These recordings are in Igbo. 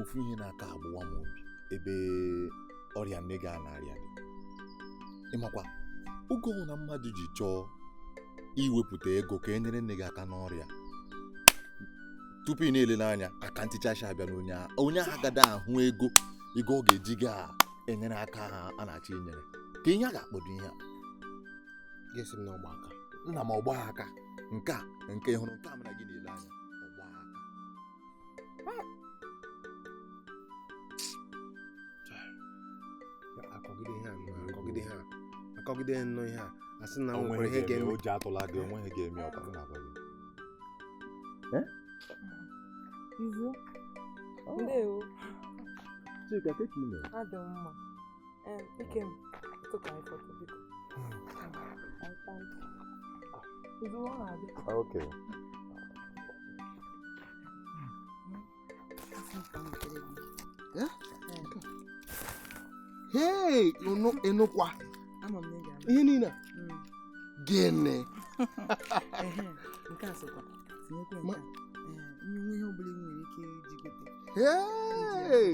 ofu ihe na-aka agbụwa m obi ebe ọrịa nne gị a na-arịa gị. Ịmakwa oge ọhụrụ na mmadụ ji chọọ iwepụta ego ka e nyere nne gị aka n'ọrịa, tupu ị na-elele anya aka ntịchacha abịa n'onye ahụ, onye ahụ agada ahụ ego ọ ga-eji ga-enyere aka ha a na-achọ inyere ka ihe a ga-akpọdo ihe a ga-esi m n'ọgba aka nna m ọgba aka nke ịhụrụ nke a mara gị na-ele anya ọgba aka. Akọgide nnọọ ihe a asị na nwere ihe ga-eme. O ji atụla gị onwe ihe ga-eme ọka m na-agwa gị. Izu. Ndewo. Chika, take ime. Adị mma. Ike m tụka ịfọtụ biko. Izu ọ na-adị. Okay. Hey, enukwa. Ihe niile. Gịnị? Nke a sokwa. Tinyekwa nke a. Nye ihe ọbụla nwere ike iji gote. Hey!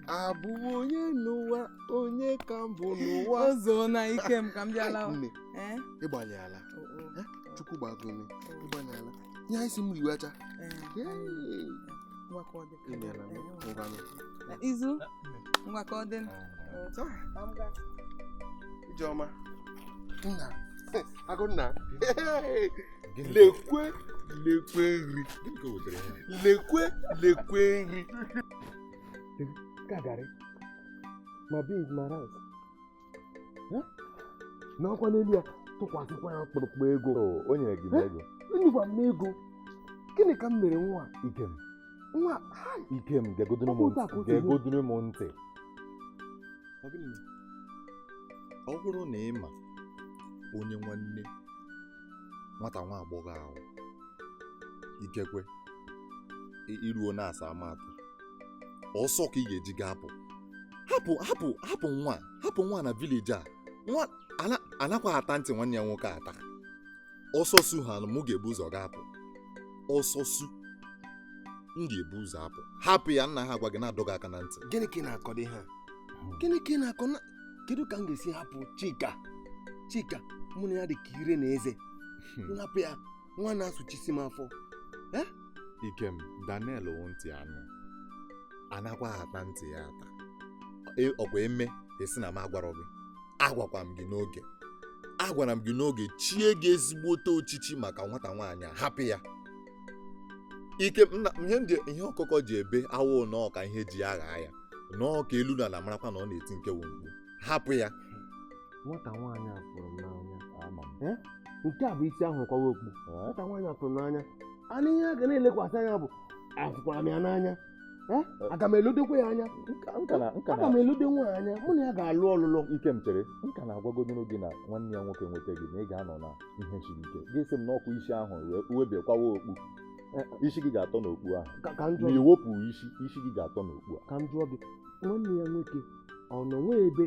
Abụ onye n'ụwa, onye ka mbụ n'ụwa. Ozo na ike m ka m bịala. Ịgbanyela. Chukwu gbago ime. Ịgbanyela. Nye anyị si m liwacha. Izu. Ngwa ka ọ dị. Ijeọma. Nna. Agụnna. Lekwe nri. Lekwe nri. Kagari. My beans, my rice. N'ọkwa n'elu ya tụkwasịkwa ya kpụrụkpụ ego. O nyere gị ego. Enyekwa m ego. Gịnị ka m mere nwa? Ikem. Nwa. Ikem ga-egodoro m ntị. Ọ bụrụ na ị ma onye nwanne nwata nwa agbọghọ ahụ ikekwe iruo na-asa amatụ ọsọ ka ị ga-eji ga-apụ hapụ nwa na vileji a. Nwa anakwa ata ntị nwanne ya nwoke ata. Ọsọ su ha mụ ga-ebu ụzọ ga-apụ. Ọsọ su m ga-ebu ụzọ apụ. Hapụ ya, nna ha gwa gị na-adọ gị aka na ntị. Gịnị ka ị na-akọ dị ha? Gịnị ka ị na-akọ na kedu ka m ga-esi hapụ Chika mụ na ya dị ka ire na eze? Hapụ ya, nwa na-asụchisi m afọ. Ikem, Daniel ntị anụ anakwa ata ntị ya ata. Ọkwa eme esi na m agwara gị. Agwakwa m gị agwara m gị n'oge chie gị ezigbote ochichi maka nwata nwaanyị a. Hapụ ya. Ike ihe ọkụkọ ji ebe awụ nọọ ka ihe ji agha ya nọọ ka elu na marakwa na ọ na-eti nkewa mkpu. Hapụ ya. Nwata nwaanyị a fụrụ m n'anya. Nke a bụ isi ahụ kwawa okpu. Nwata nwaanyị a fụrụ n'anya. Ana ihe a ga na-elekwasị anya bụ afụkwara m ya n'anya. Aga m elodekwa ya anya. Aga m elode nwa anya. Mụ na ya ga-alụ ọlụlụ. Ike m chere nka na-agwagodoro gị na nwanne ya nwoke nweta gị na ị ga-anọ na ihe siri ike. Ga-esi m n'ọkwa isi ahụ webekwawa okpu. Isi gị ga-atọ n'okpu ahụ. Ma iwepụ isi gị ga-atọ n'okpu ahụ. Ka m jụọ gị, nwanne ya nwoke ọ nọ nwe ebe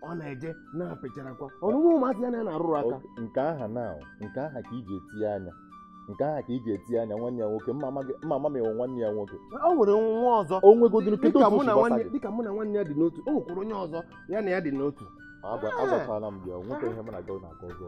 ọ na-eje na-apịcharakwa? Ọ nọ nwe ụmụazị ya na-arụrụ aka? Nke aha ka iji etinye anya. Nwanne ya nwoke mma mewe nwanne ya nwoke. O nwere nwa ọzọ. O nwegodoro kedu otu dịka mụ na nwanne ya dị n'otu. O nwekwara onye ọzọ ya na ya dị n'otu. Agwakwala m gị nwoke ihe m na-aga na-aga ọzọ.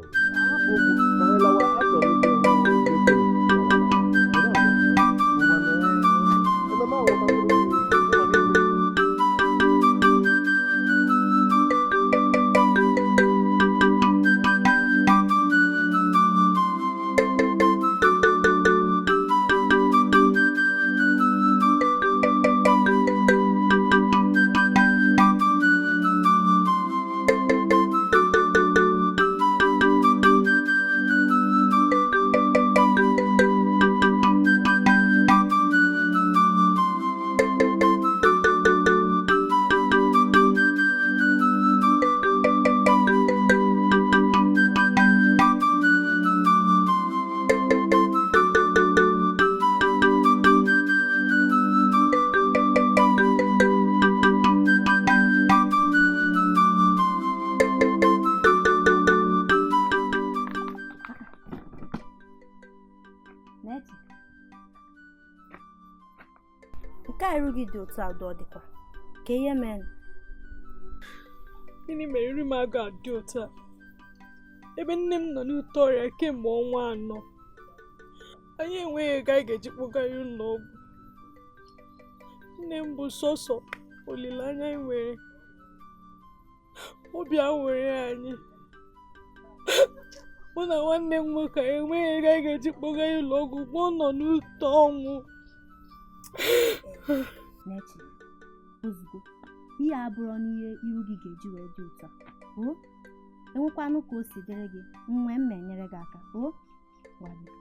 Nechi. Nke a erughị dị otu a ọ dịkwa. Ka ihe mere. Gịnị mere nri m aga adị otu a? Ebe nne m nọ n'ute ọrịa kemgbe ọnwa 4. Anyị enweghị ego anyị ga-eji kpọga ya ụlọ ọgwụ. Nne m bụ sọsọ olileanya anyị nwere. Obi awere anyị. Mụ na nwanne m nwoke enweghị ego anyị ga-eji kpọga ya ụlọ ọgwụ mgbe ọ nọ n'ute ọnwụ. Nechi, ozugbo ihe abụrụ n'ihe iru gị ga-eji wee dị ụtọ. Enwekwanụ ka o si dịrị gị mgbe m na-enyere gị aka. Gwanụ.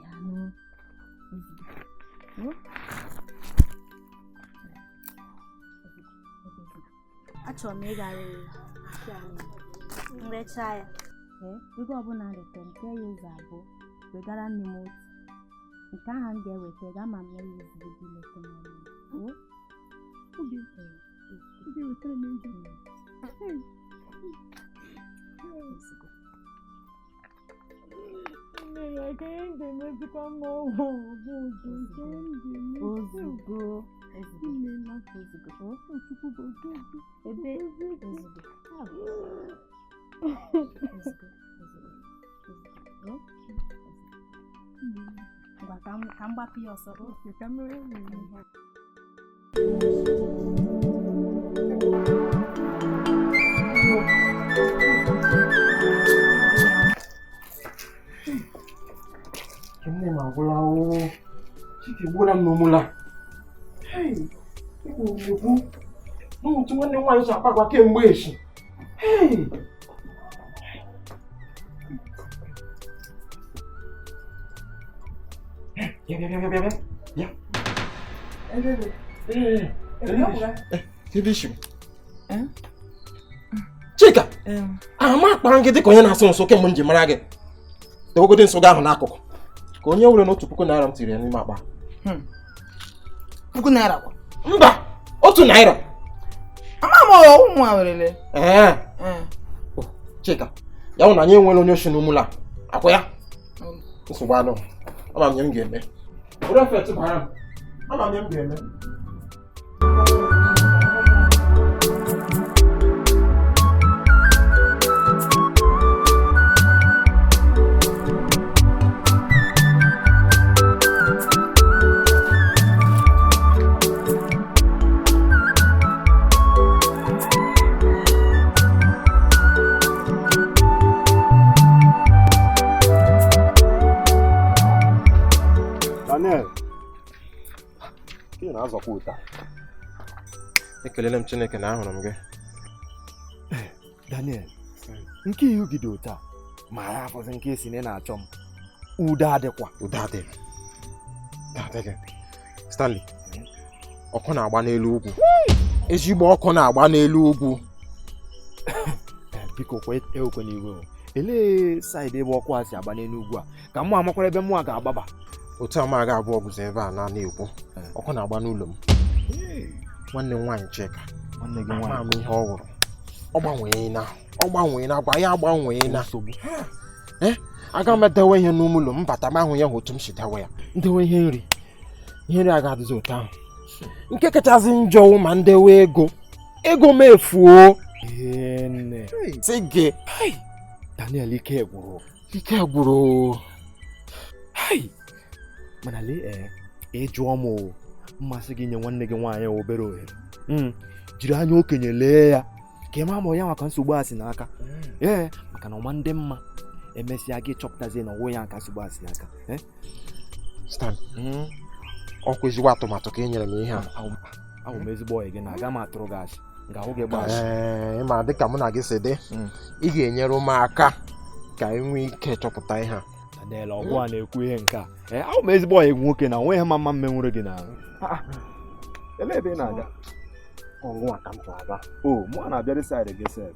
Ya nụ ozugbo. Achọrọ m ịgarịrị nrecha ya. Ego ọbụla retere nke ya ụzọ abụọ wegara nne m otu. Nke ahụ m ga-eweta ga-ama m ya ezigbo dị leta m. Obi wetara m ego. Nne ya ga-enye ndị emezikwa m ọgwụ ozugbo. Ka m gbapụ ya ọsọ. Nne m agwụla o. Chike gbula m n'omula. Ikwu n'otu nwanne m nwaanyị si akpagwa kemgbe echi. Chika, ama akpara gị dịka onye na-asụ nsụ kemgbe m ji mara gị. Dewogodi nsụ gị ahụ n'akụkụ ka onye were n'otu puku naira m tiri ya n'ime akpa. Puku naira kwa? Mba, 1 naira. Ama m ụmụ a werele. Chika, ya hụ na anyị enwere onye oshi n'ụmụla. Akwa ya? Nsogbu anụ. Ama m nye m ga-eme. Refet bara m. Ama m nye m ga-eme. na-azọkwa ụta. Ekelele m Chineke na ahụrụ m gị. Daniel, nke ihu gị dị ụta ma ya afọzi nke esi na-achọ m. Udo adịkwa. Udo adịghị. Stanley, ọkụ na-agba n'elu ugwu. Ezigbo ọkụ na-agba n'elu ugwu. Biko ekwe n'iwe. Elee saịdị ebe ọkụ a si agba n'elu ugwu a ka mụ amakwara ebe mụ a ga-agbaba. Otu amaghị abụọ bụzi ebe a na-ekwu. Ọkụ na-agba n'ụlọ m. Nwanne m nwaanyị Chika. Nwanne gị nwaanyị. Ama m ihe ọ hụrụ. Ọ gbanweela gwa ya agbanweela. Nsogbu. Aga m edewe ihe n'ime ụlọ m bata m ahụ ya otu m si dewe ya. Ndewe ihe nri aga adịzi ụtọ ahụ. Nke kachasị njọ ma ndewe ego m efuo. Nne. Sị gị. Daniel, ike gwụrụ. Mana lee ịjụọ m mmasị gị nye nwanne gị nwaanyị obere ohere. Jiri anya okenye lee ya ka ị ma ya maka nsogbu asị n'aka. Maka na ọma ndị mma emesịa gị chọpụtazie na onwe ya nka nsogbu asị n'aka. Stan, ọkwa ezigbo atụmatụ ka e nyere m ihe a. Ahụ m ezigbo ọyị gị na aga m atụrụ gị asị ga-ahụ gị gbasị. Ma dịka mụ na gị si dị, ị ga-enyere m aka ka ị nwee ike chọpụta ihe a. Daniel, ọgwụ a na-ekwu ihe nke a. Ahụ m ezigbo ọyị nwoke na onwe ha mma mmenwere gị n'ahụ. Ele ebe ị na-aga? Ọnwụ aka m ga-aga. Mụ a na-abịa dị saịdị gị sef.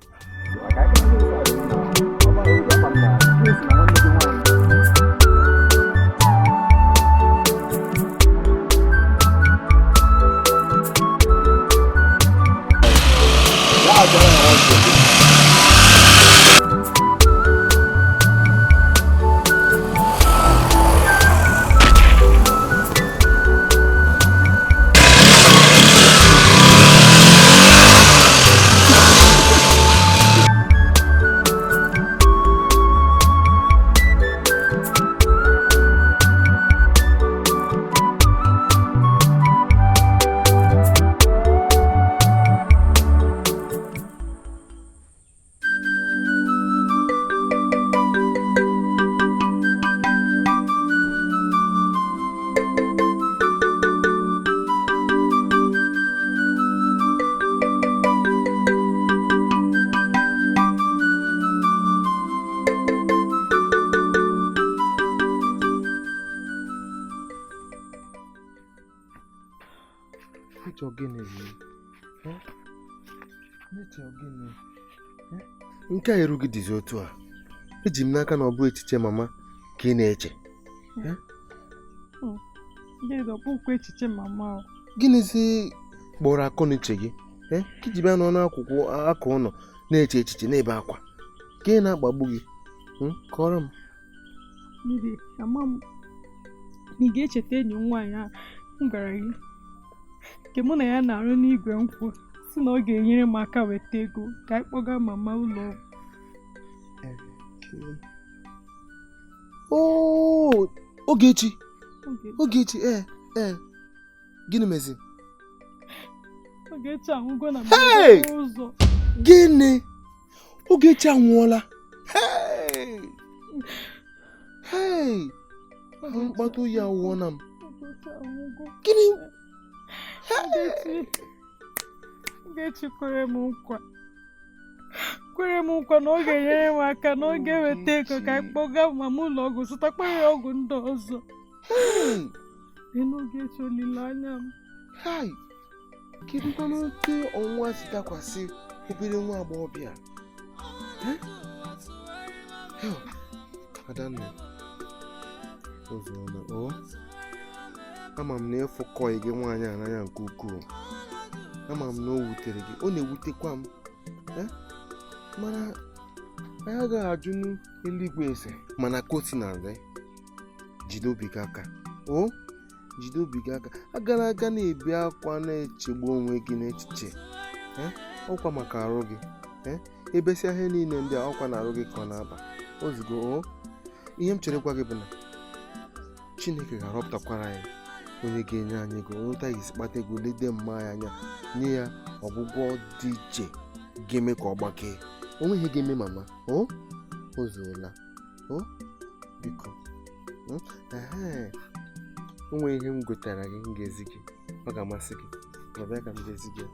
na-eche ogene nke a erughị dịzi otu a. Eji m n'aka na ọ bụ echiche mama ka ị na-eche. Echiche mama. Gịnịzi kpọrọ akọ n'uche gị? Ka iji bịa n'ọnụ akwụkwọ aka ụlọ na-eche echiche na-ebe akwa ka ị na-akpagbu gị. Kọrọ m. Ị ga-echeta enyi m nwaanyị ahụ m gwara gị nke mụ na ya na-arụ n'igwe nkwụ si na ọ ga-enyere m aka weta ego ka anyị kpọga mama ụlọ ọgwụ. Ogechi gịnị mezi? Ogechi anwụgo na ụzọ. Gịnị? Ogechi anwụọla? Mkpatụ ya wụọ na m. Gịnị? Ogechi kwere m nkwa na ọ ga-enyere m aka na ọ ga-eweta ego ka anyị kpọga mama ụlọ ọgwụ zụtakwa ya ọgwụ ndị ọzọ. Ogechi olileanya m. Kedu ka n'otu ọnwa si dakwasị obere nwa agbọghọbịa? Adanne, ama m na ịfụkọghị gị nwaanyị a n'anya nke ukwuu. Ama m na o wutere gị, ọ na-ewutekwa m. Mana anyị agaghị ajụ n'eluigwe ese. Mana koti na nre, jide obi gị aka. Jide obi gị aka. Agara aga na-ebi akwa na-echegbu onwe gị n'echiche. Ọkwa maka arụ gị. Ebesịa ihe niile ndị a ọkwa na arụ gị ka ọ na-aba. Ozugbo ihe m chere gwa gị bụ na Chineke ga-arọpụtakwara anyị onye ga-enye anyị ego, onye ta isi kpata ego, lede mma ya anya, nye ya ọgwụgwọ dị iche ga-eme ka ọ gbakee. Onwe ihe ga-eme mama. Ozuola. Biko. Onwe ihe m gotara gị m ga-ezi gị, ọ ga-amasị gị. Ọbịa ka m ga-ezi gị.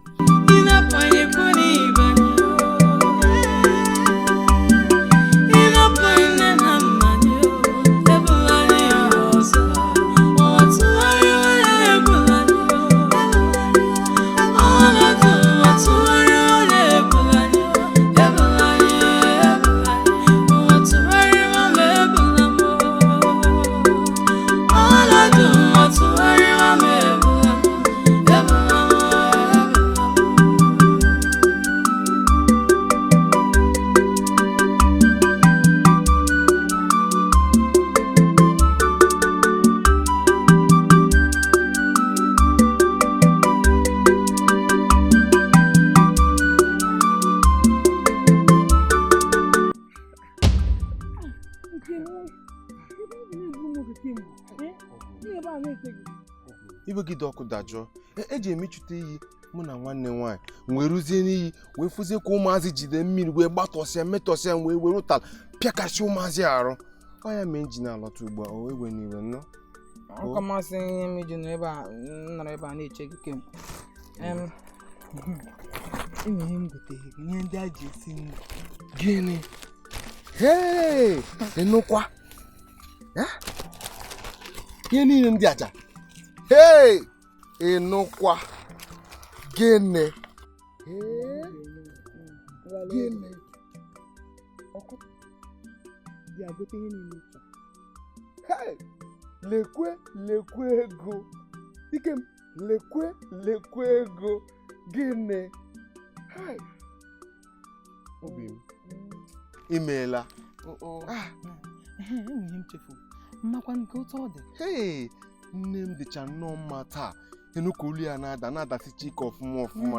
Iwe gị dị ọkụ dajụọ. Eji emechute iyi mụ na nwanne nwaanyị wee ruzie n'iyi wee fụzie ka ụmụazị jide mmiri wee gbatọsịa metọsịa wee were ụtala pịakasị ụmụazị arụ. Ọ ya mee nji na-alọta ugbu a. O ewe n'iwe nnọọ. Ọ ka masị ihe meji nọrọ ebe a na-eche gị kemgbe. Enwe ihe m gotere gị, ihe ndị a ji esi nri. Gịnị? Ịnụkwa? Ihe niile ndị aja. Ịnụkwa? Gịnị? Gịnị? Ọkụ dị agote ihe niile ịchọ. Lekwe ego. Dike m, lekwe ego. Gịnị? Obi m, imeela. Enwe ihe m chefu. Mmakwa nke otu ọ dị. Nne m dịcha nnọọ mma taa. Ịnụ ka olu ya na-adasicha ike ọfụma.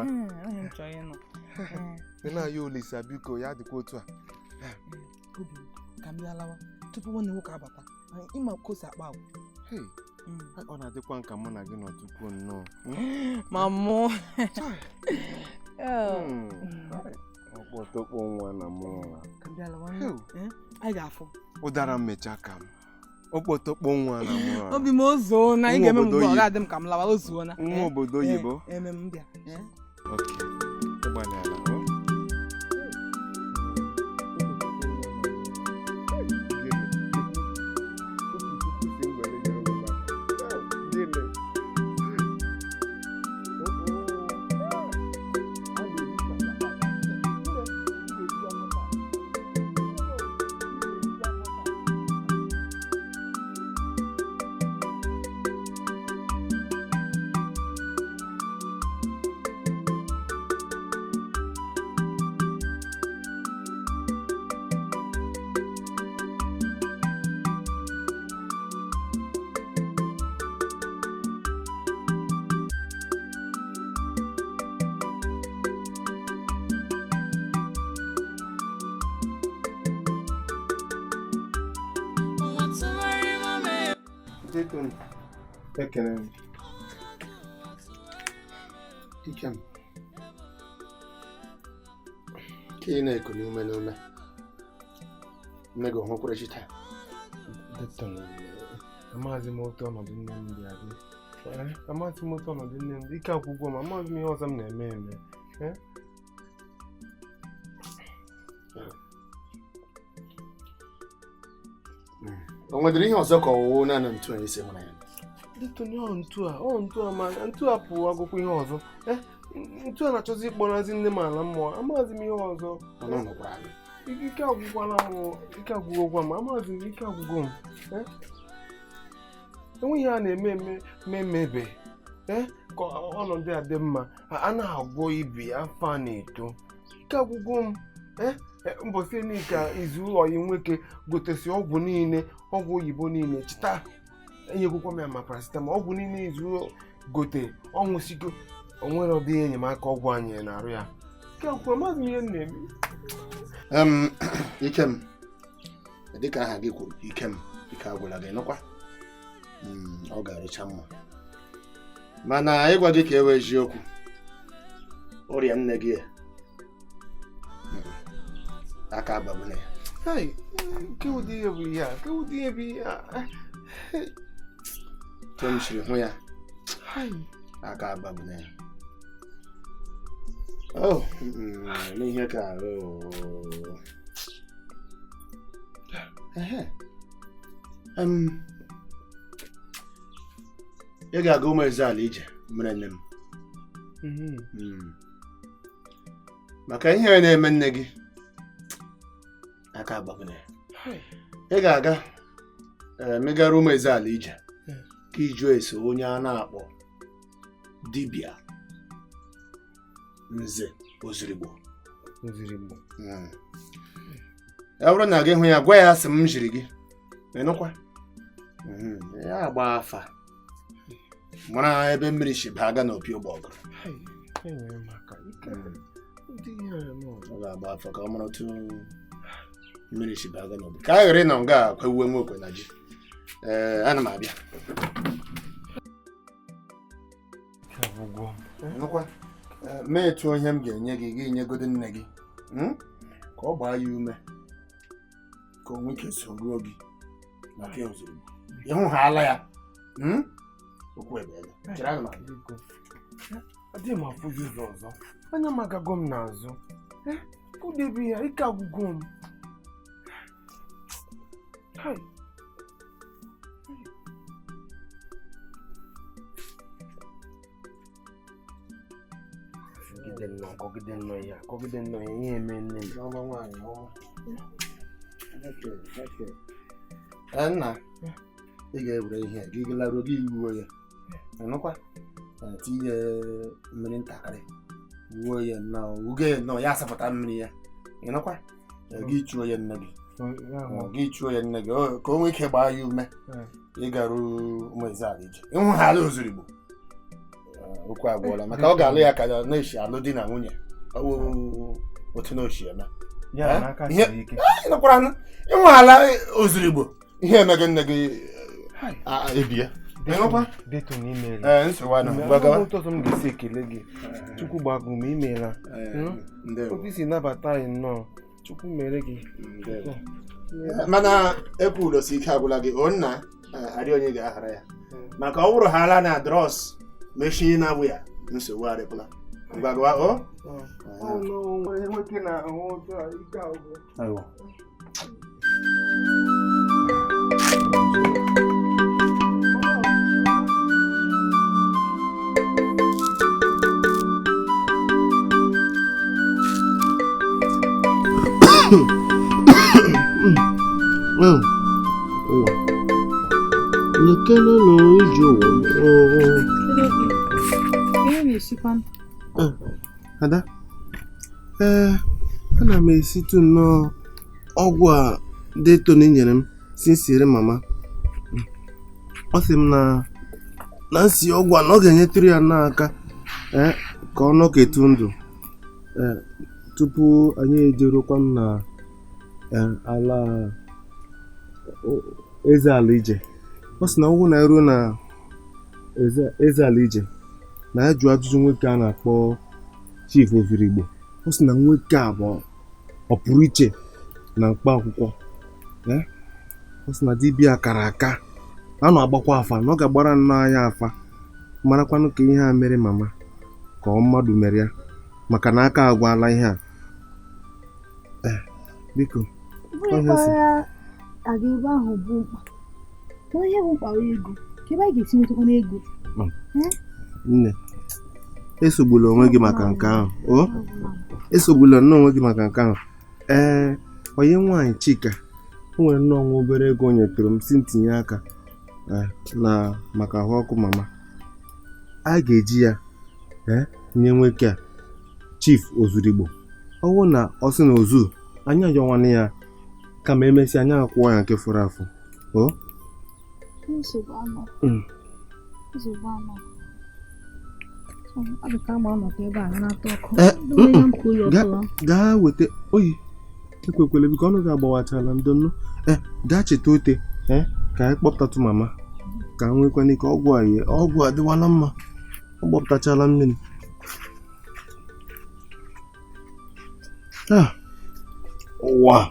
Ị na-ayọ Olisa biko ya dịkwa otu a. Obi ka m bịa lawa tupu nwanne nwoke abata. Ịma ka o si akpa agwa. Ọ na-adịkwa nka mụ na gị nọ tupu nnọọ. Mamụ. Ọkpọtọkpọ nwa na mụ. Ka m bịa lawa. Anyị ga-afụ. Ụdara mmecha ka m. Ọkpọtọkpọ nwa na mụ. Obi m ozuo na ị ga-eme mgbe ọ ga-adị m ka m lawa ozuo na. Nwa obodo oyibo. Eme m bịa. Okay. Ịgbalịala. Dayton. Ekene. Dikeh. Ke na-eko n'ume n'ume. Nne gị ọhụkwara chi taa. Dayton. Amaghịzi m otu ọnọdụ nne m dị adị. Amaghịzi m otu ọnọdụ nne m dị. Ike agwụgwọ m, amaghịzi m ihe ọzọ m na-eme eme. O nwedịrị ihe ọzọ ka ọwụwụ naanị ntu a isi hụrụ ya? Dayton, ntu a ma ntu a pụọ agụkwụ ihe ọzọ. Ntu a na-achọzi ịkpọnazi nne m ala mmụọ. Amaghịzi m ihe ọzọ. Ike agwụgwala m, ike agwụgwọ m, amaghịzi m ike agwụgwọ m. Enweghị a na-eme mmebe ka ọnọdụ a dị mma. A na-agwọ ibi afọ a na-eto. Ike agwụgwọ m. Mbọsị niile ka izu ọyị nwoke gotesi ọgwụ niile, ọgwụ oyibo niile chita enyekwukwa m ya ma paracetamol. Ọgwụ niile izu gote ọnwụsigo, o nwere ọdị enyemaka ọgwụ anyị na-arụ ya. Ike agwụgwọ maazị ihe na-eme. Ikem, dịka aha gị kwuru, Ikem, ike agwụla gị nụkwa. Ọ ga-arụcha mma, mana ịgwa gị ka e wee eziokwu, ọrịa nne gị aka abagbune ya. Ke ụdị ihe bụ ihe a? Ke ụdị ihe bụ ihe a? Tom siri hụ ya aka abagbune ya. N'ihe ka arụ. Ị ga-aga ụmụ eze ala ije mere nne m. Maka ihe na-eme nne gị aka agbagone. Ị ga-aga megara ụmụ eze ala ije ka iju eso onye a na-akpọ dibịa nze ozirigbo. Ya bụrụ na gị hụ ya, gwa ya sị m jiri gị ịnụkwa. Ya agba afa mara ebe mmiri si baga n'opi ụgbọgụrụ. Ọ ga-agba afa ka ọ mara otu mmiri si baga n'opi. Ka a ghara na nga akwewe nwoke na ji. Ana m abịa. Mee etu onye m ga-enye gị, gị nyegodi nne gị ka ọ gbaa ya ume ka o nwee ike soruo gị maka ozugbo. Ịhụ ha ala ya. Okwu ebe ya. Chere ana m abịa. Adịghị m afụ gị ụzọ ọzọ. Anya m agago m n'azụ. Kụdebe ya, ike agwụgo m. Kọgide nnọọ ya, ihe eme nne m. Ọma nwaanyị ọma. Nna, ị ga-ewere ihe a, gị laruo gị iwuo ya. Ịnụkwa? Tinye mmiri ntakịrị, wuo ya nnọọ, wuge ya nnọọ, ya asapụta mmiri ya. Ịnụkwa? Gị chuo ya nne gị. Gị chuo ya nne gị ka o nwee ike gbaa ya ume ịgaru ụmụ eze ala ije. Ịhụ ha ala ozurigbo. Okwu agwụla maka ọ ga-alụ ya ka na-eshi alụ di na nwunye. Otu na-oshi eme. Ịnụkwara ịhụ ala ozurigbo. Ihe emege nne gị ebie. Dayton imeela. Nsogbu na gbagawa. Ụtụtụ m ga-esi ekele gị. Chukwu gbagụ m imeela. Obi si nabata anyị nnọọ. Chukwu mere gị. Mana ekwudosi ike agwụla gị. O nna adị onye ga-aghara ya. Maka ọ bụrụ ha ala na drọs meshi na abụ ya, nsogbu adịkwala. Gbagawa o? Nwere nwoke na ahụ otu a ike agwụ. Ada, ana m esitu nnọọ ọgwụ a Dayton nyere m sinsiri mama. Ọ sị m na nsi ọgwụ a na ọ ga-enyetụrụ ya n'aka ka ọ nọketu ndụ tupu anyị ejerukwa m na ala eze ala ije. Ọ sị na ọgwụ na eruo na eze ala ije na ya jụọ ajụjụ nwoke a na-akpọ Chief Ozurigbo. Ọ sị na nwoke a bụ ọ pụrụ iche na mkpa akwụkwọ. Ọ sị na dibịa kara aka a na-agbakwa afa na ọ ga-agbara nnọọ anya afa marakwanụ ka ihe a mere mama ka ọ mmadụ mere ya maka na aka agwala ihe a. Biko aga ebe ahụ bụ mkpa na ihe bụ mkpa ego ka ebe anyị ga-esi nwetakwa n'ego. Nne, esogbula onwe gị maka nke ahụ. Esogbula nnọọ onwe gị maka nke ahụ. Onye nwaanyị Chika o nwere nnọọ nwa obere ego o nyetụrụ m si ntinye aka na maka ahụ ọkụ mama. A ga-eji ya nye nwoke a Chief Ozurigbo. Ọ bụrụ na ọ sị na ozu anyị ajọnwana ya kama emesịa anyị akwụọ ya nke fọrọ afọ. Gaa weta oyi ekwekwele biko ọnụ ga-agbawachala ndonụ. Gaa cheta ote ka anyị kpọpụtatụ mama ka nwekwana ike ọgwụ adịwala mma. Ọ gbọpụtachala mmiri. Ụwa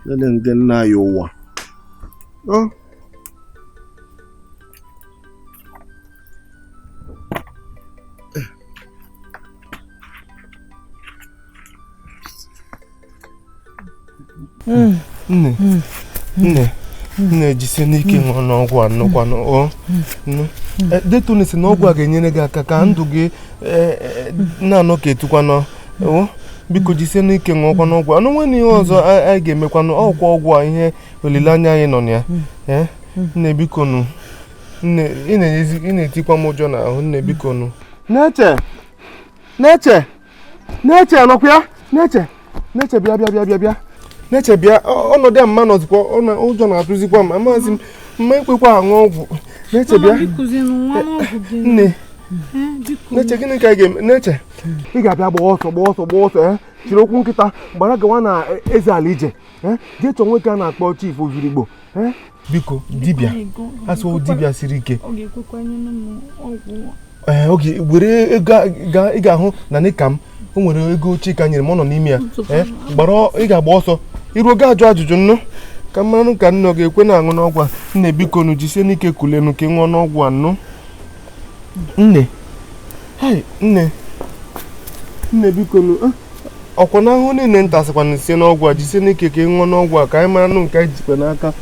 dede nke nna anyị ụwa. Nne jisie n'ike ṅụọ n'ọgwụ a nnukwanụ. Detoni si na ọgwụ a ga-enyere gị aka ka ndụ gị na-anọ ka etukwanụ. Biko jisie n'ike ṅụọkwa n'ọgwụ anụ nwere ihe ọzọ anyị ga-emekwanụ ọgwụ a ihe olileanya anyị nọ na ya. Nne biko nụ, nne ị na-etikwa m ụjọ n'ahụ. Nne biko nụ. Neche nọkwa ya. Neche bịa. Neche bịa, ọnọdụ a mma nọzikwa ụjọ na-atụzikwa m amaghịzi m mma ekwekwa aṅụ ọgwụ. Neche bịa. Nne Neche gịnị ka ị ga-eme? Neche ị ga-abịa gba ọsọ chiri okwu nkịta gbara gawa na eze ala ije jee chọọ nwoke a na-akpọ Chief Ozurigbo. Biko dibịa asụ dibịa siri ike. Oge were ego ị ga-ahụ na nika m o nwere ego Chika nyere m ọ nọ n'ime ya. Ị ga-agba ọsọ iruo ga ajụ ajụjụ nnụ ka mmanụ ka nne ọ ga-ekwe na-aṅụ n'ọgwụ a. Nne biko nụ jisie n'ike kulenu ka ị ṅụọ n'ọgwụ a nnụ. Nne biko nụ ọkwa n'ahụ niile ntasịkwana sie n'ọgwụ a jisie n'ike ka ị ṅụọ n'ọgwụ a ka anyị mara nụ nke anyị jikwa n'aka.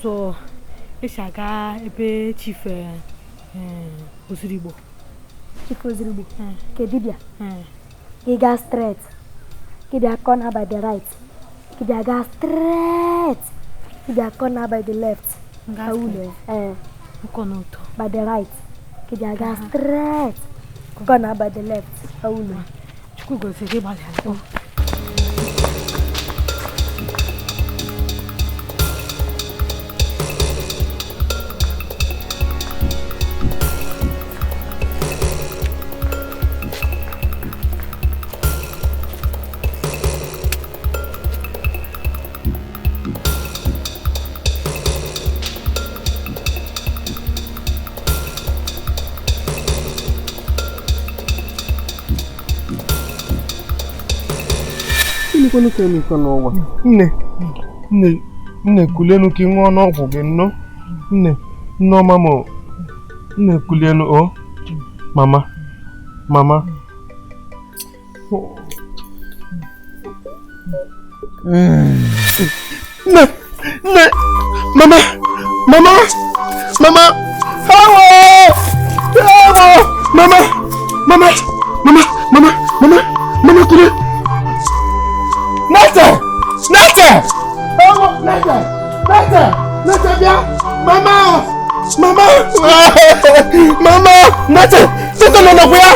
ụzọ esi aga ebe Chief Ozurigbo. Chief Ozurigbo. Ke dibia. He got straight. Ke dia corner by the right. Ke dia got straight. Ke dia corner by the left. Ngaule. Corner by the right. Ke dia got straight. Corner by the left. Ngaule. Chukugo se bale. Nne kulenu ka ị ṅụọ n'ọgwụ gị nnụ. Nneọma m nne kulenu o mama mama mama kule Nete bia mama Nete Nọkwa ya.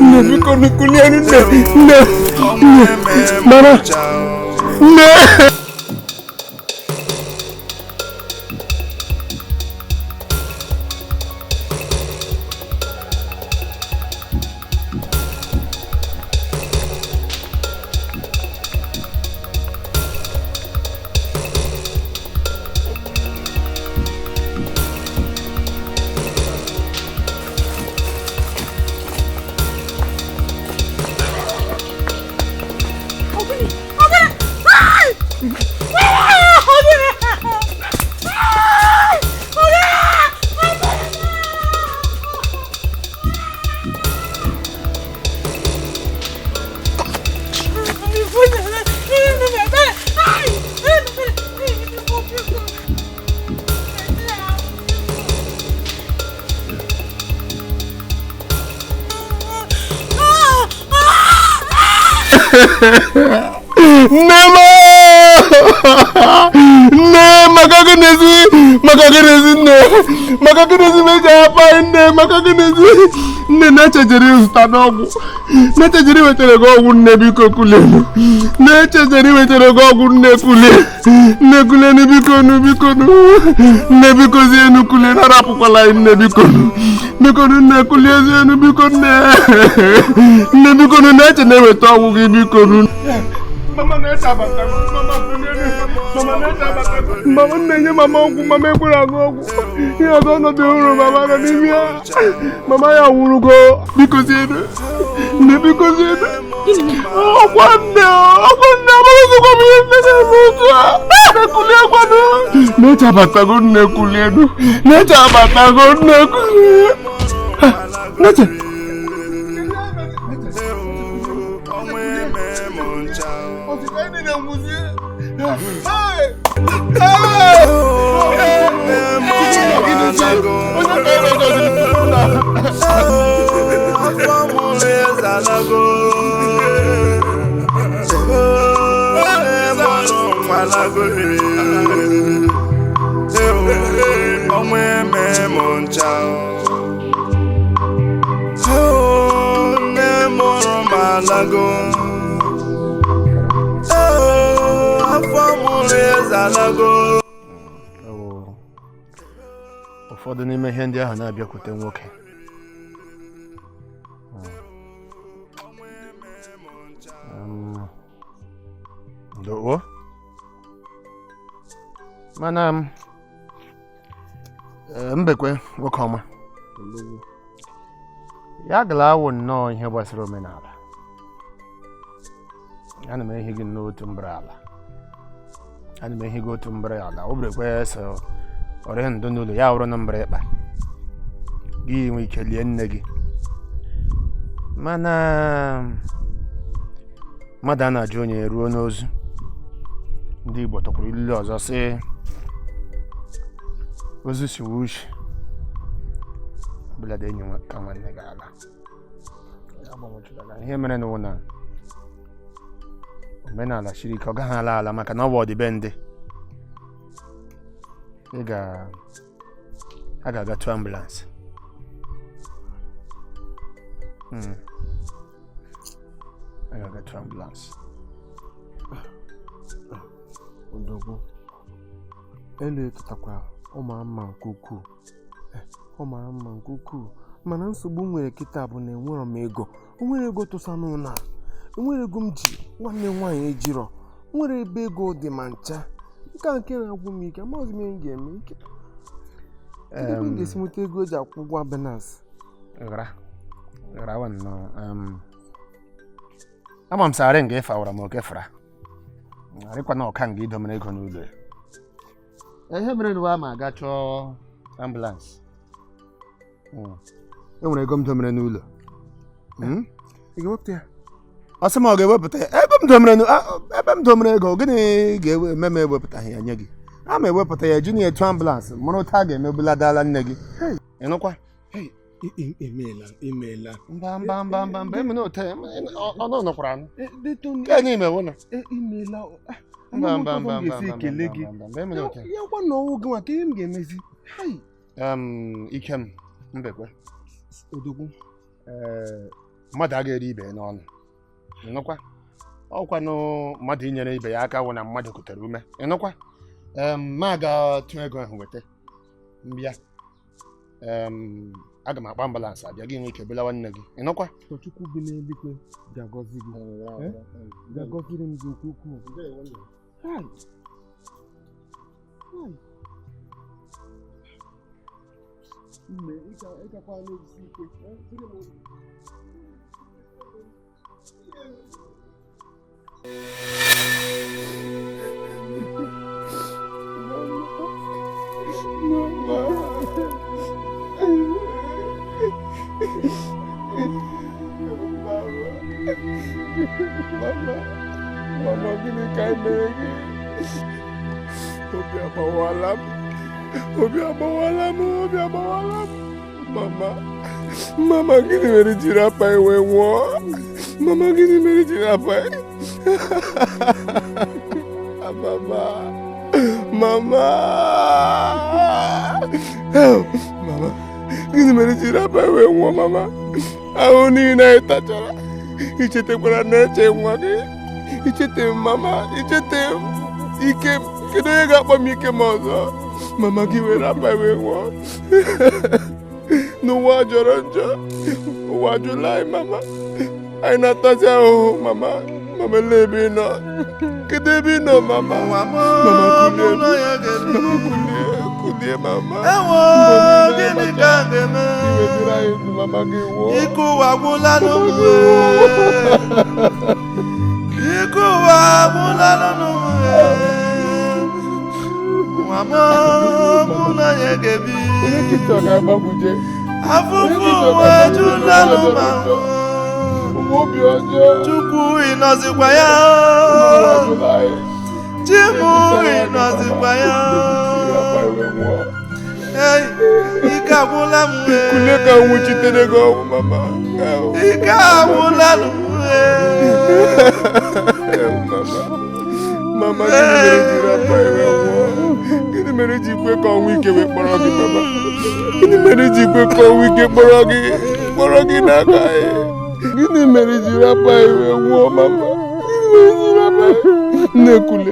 Nne biko nukulie nne. Mama. Nne. Nema! Ne makagenezi meja apa ne makagenezi ne nachejeri ustanogu nachejeri wetere gogu ne biko kulenu nachejeri wetere gogu ne kulenu biko ne biko zenu kulenu arapu kwala ne biko ne kulenu biko ne biko nache ne wetogu biko Mama neta bata, mama nenye mama ogu, mama ekura ogu. Iya zono de uru mama na nimia. Mama ya urugo, because ne because okwanne, mama zuko miyene muka. Nekulia kwanu. Neta bata go nekulia. Neta bata go nekulia. Neta. Ụfọdụ n'ime ihe ndị ahụ na-abịakwute nwoke. Ndewo. Mana mbekwe nwoke ọma. Ya gala awụ nnọọ ihe gbasara omenala. Ana m ehi gị n'otu mbara ala. Ana m ehi gị otu mbara ala. O berekwe so ọrịa ndụ n'ụlọ ya wụrụ na mbara ịkpa. Gị nwee ike lie nne gị. Mana mmadụ a na-ajụ onye ruo n'ozu. Ndị Igbo tọkwuru ilu ọzọ sị ozu si wushi. Ọbụla dị enyi ka nwanne gị ala. Ihe mere n'ụwa na omenala siri ike ọ gaghị ala maka na ọ bụ ọdịbendị. A ga-aga tụọ ambulance. A ga-aga tụọ ambulance. Ndogwu. Ele tụtakwa ụmụ mma nke ukwuu. Ụmụ mma nke ukwuu. Mana nsogbu nwere kịta bụ na enwere m ego. Nwere ego tụsa n'ụlọ. Nwere ego m ji nwanne nwaanyị ejiro. Nwere ebe ego dị ma ncha. Nke na-agwụ m ike, amaghịzi m ihe m ga-eme ike. Ebe m ga-esi nweta ego eji akwụ ụgwọ abịanasị. Gara wannan amam saren ga efa wara mo ke fra ari kwa no kan gi domene ego n'ụlọ ihe mere nwa ma ga chọọ ambulance enwere ego m domere n'ụlọ ị ga-ewepụta ya asị ma ọ ga-ewepụta ya ebe m domere ego gịnị ga-eme m ewepụtaghị ya nye gị a ma ewepụta ya junior etu ambulance mụrụ taa ga-emebula dala nne gị ịnụkwa Imeela. Mba, eme na ote ọnụ nọkwara anụ. Detoni. Enyi imewo na. Imeela. Mba. Ekele gị. Eme na ote. Ya gwa na ọwụ gị nwa ka ihe m ga-emezi. Ikem mbekwe. Odogwu. Mmadụ agaghị eri ibe n'ọnụ. Ịnụkwa? Ọkwanụ mmadụ inyere ibe ya aka wụ na mmadụ kutere ume. Ịnụkwa? Ma ga-atụ ego ahụ weta. Mbịa. Aga m akpa ambalansị abịa gị nwee ike bụla nwanne gị. Ịnụkwa? Chukwu bi n'eluigwe ga-agọzi gị. Ga-agọziri m gị nke ukwuu. Mme ịgakwa n'ezi ike. Mama, gini ka mere gị? Obi agbawala m. Mama, gịnị mere jiri apa iwe nwụọ? Mama, gịnị mere jiri apa? Mama, gịnị mere jiri apa iwe nwụọ? Mama, ahụ niile anyị tachara. Ichetekwara na-eche nwa gị. Ichete m, mama, ichete m. Ike m, kedu onye ga-akpọ m ike m ọzọ? Mama gị were apa iwe nwụọ. N'ụwa jọrọ njọ, ụwa jụla anyị, mama. Anyị na-atazi ahụhụ, mama. Mama, lee ebe ị nọ. Kedu ebe ị nọ, mama? Mama, kulie, mama. Gịnị ka ga-eme? Iwetara anyị ndụ, mama gị nwụọ. Ike ụwa agwụla n'ụwa. Ike ụwa agwụla n'ụwa. Mama, mụ na ya ga-ebi. Onye nkịta ọ ga-agbagwuje? Afụfụ ụwa ejula n'ụwa. Obi ọjọọ. Chukwu ịnọzikwa ya. Chimu ịnọzikwa ya. Ike agwụla m. Kule ka nwụchitere gị ọnwụ, mama. Ike agwụla m. Mama, gịnị mere jiri apa iwe nwụọ? Gịnị mere ji kwe ka ọnwụ ike wee kpọrọ gị, mama? Gịnị mere ji kwe ka ọnwụ ike kpọrọ gị n'aka ya? Gịnị mere jiri apa iwe nwụọ, mama? Gịnị mere jiri apa iwe? Nne Kule.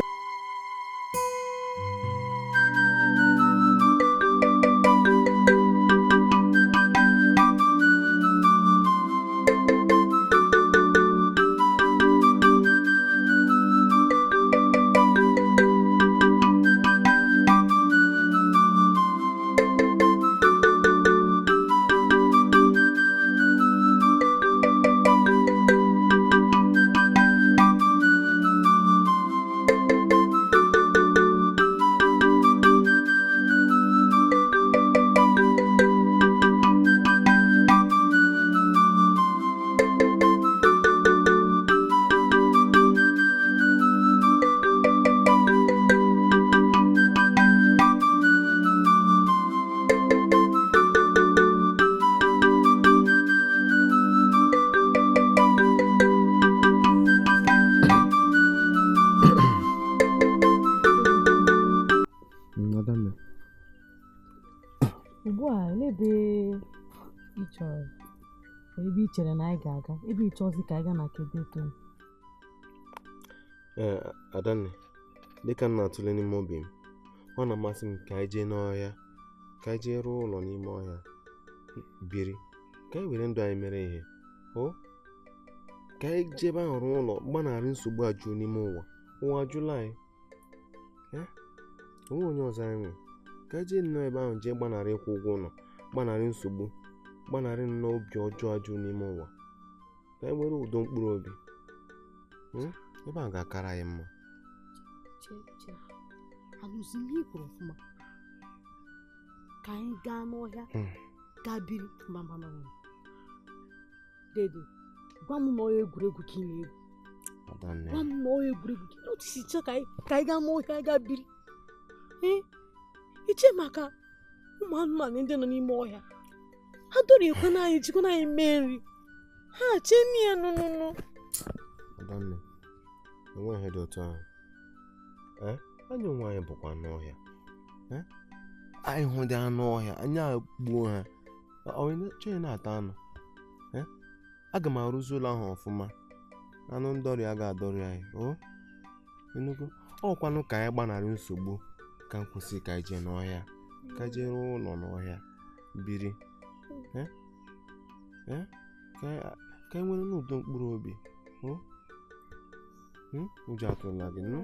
ebe i chere na anyị ga-aga, ebe ị chọzi ka anyị gaa na kedu eto. Adanne, dịka m na-atụle n'ime obi m, ọ na-amasị m ka anyị jee n'ọhịa, ka anyị jee rụọ ụlọ n'ime ọhịa biri, ka anyị were ndụ anyị mere ihe, ka anyị jee ebe ahụ rụọ ụlọ gbanarị nsogbu a jụọ n'ime ụwa jụla anyị, onwe onye ọzọ anyị nwe, ka anyị jee nnọọ ebe ahụ jee gbanarị ịkwụ ụgwọ ụlọ, gbanarị nsogbu, gbanarị nnọọ obi ọjọọ ajụ n'ime ụwa, ka anyị nwere udo mkpụrụ obi. Ebe a ga-akara anyị mma. Alụzi m ikwuru ọfụma ka anyị gaa n'ọhịa gaa biri mba dede, gwa m na ọhịa egwuregwu ka ị na-egwu, gwa m na ọhịa egwuregwu ka ị otisi chọ ka anyị gaa n'ọhịa gaa biri. Iche maka ụmụ anụmanụ ndị nọ n'ime ọhịa, ha dọriekwana anyị jikwana anyị mee nri ha cheni ya nụnụnụ. Adanne, enweghị ihe dị otu ahụ. Anyị onwe anyị bụkwa anụ ọhịa. Anyị hụ dị anụ ọhịa anyị agbuo ha chọghị na-ata anụ. Aga m arụzi ụlọ ahụ ọfụma, anụ ndọrị a ga-adọrị anyị. Enugu ọkwanụ ka anyị gbanarị nsogbu ka m kwụsị ka anyị jee n'ọhịa, ka anyị jee rụọ ụlọ n'ọhịa biri, ka anyị nwere n'udo mkpụrụ obi. Ụjọ atụla gị nụ?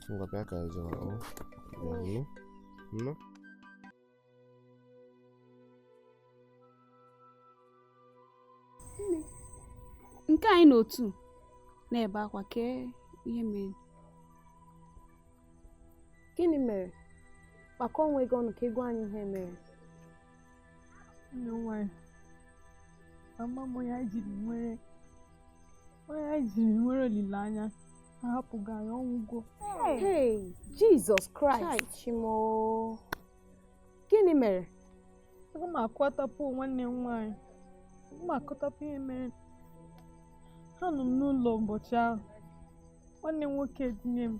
Ngwa bịa ka anyị jee nọ. Nke anyị n'otu na-ebe akwa kee ihe mere. Gịnị mere? Kpakọ onwe gị ọnụ ka ị gwa anyị ihe mere. Nne nwanyị, mama m onye anyị jiri nwere olileanya ahapụghị anyị ọnwụgo. Hey, Jesus Christ, Chimo. Gịnị mere? Aga m akọtapụ nwanne m nwanyị. Aga m akọtapụ ihe mere. Ha nọ n'ụlọ ụbọchị ahụ. Nwanne m nwoke etinye m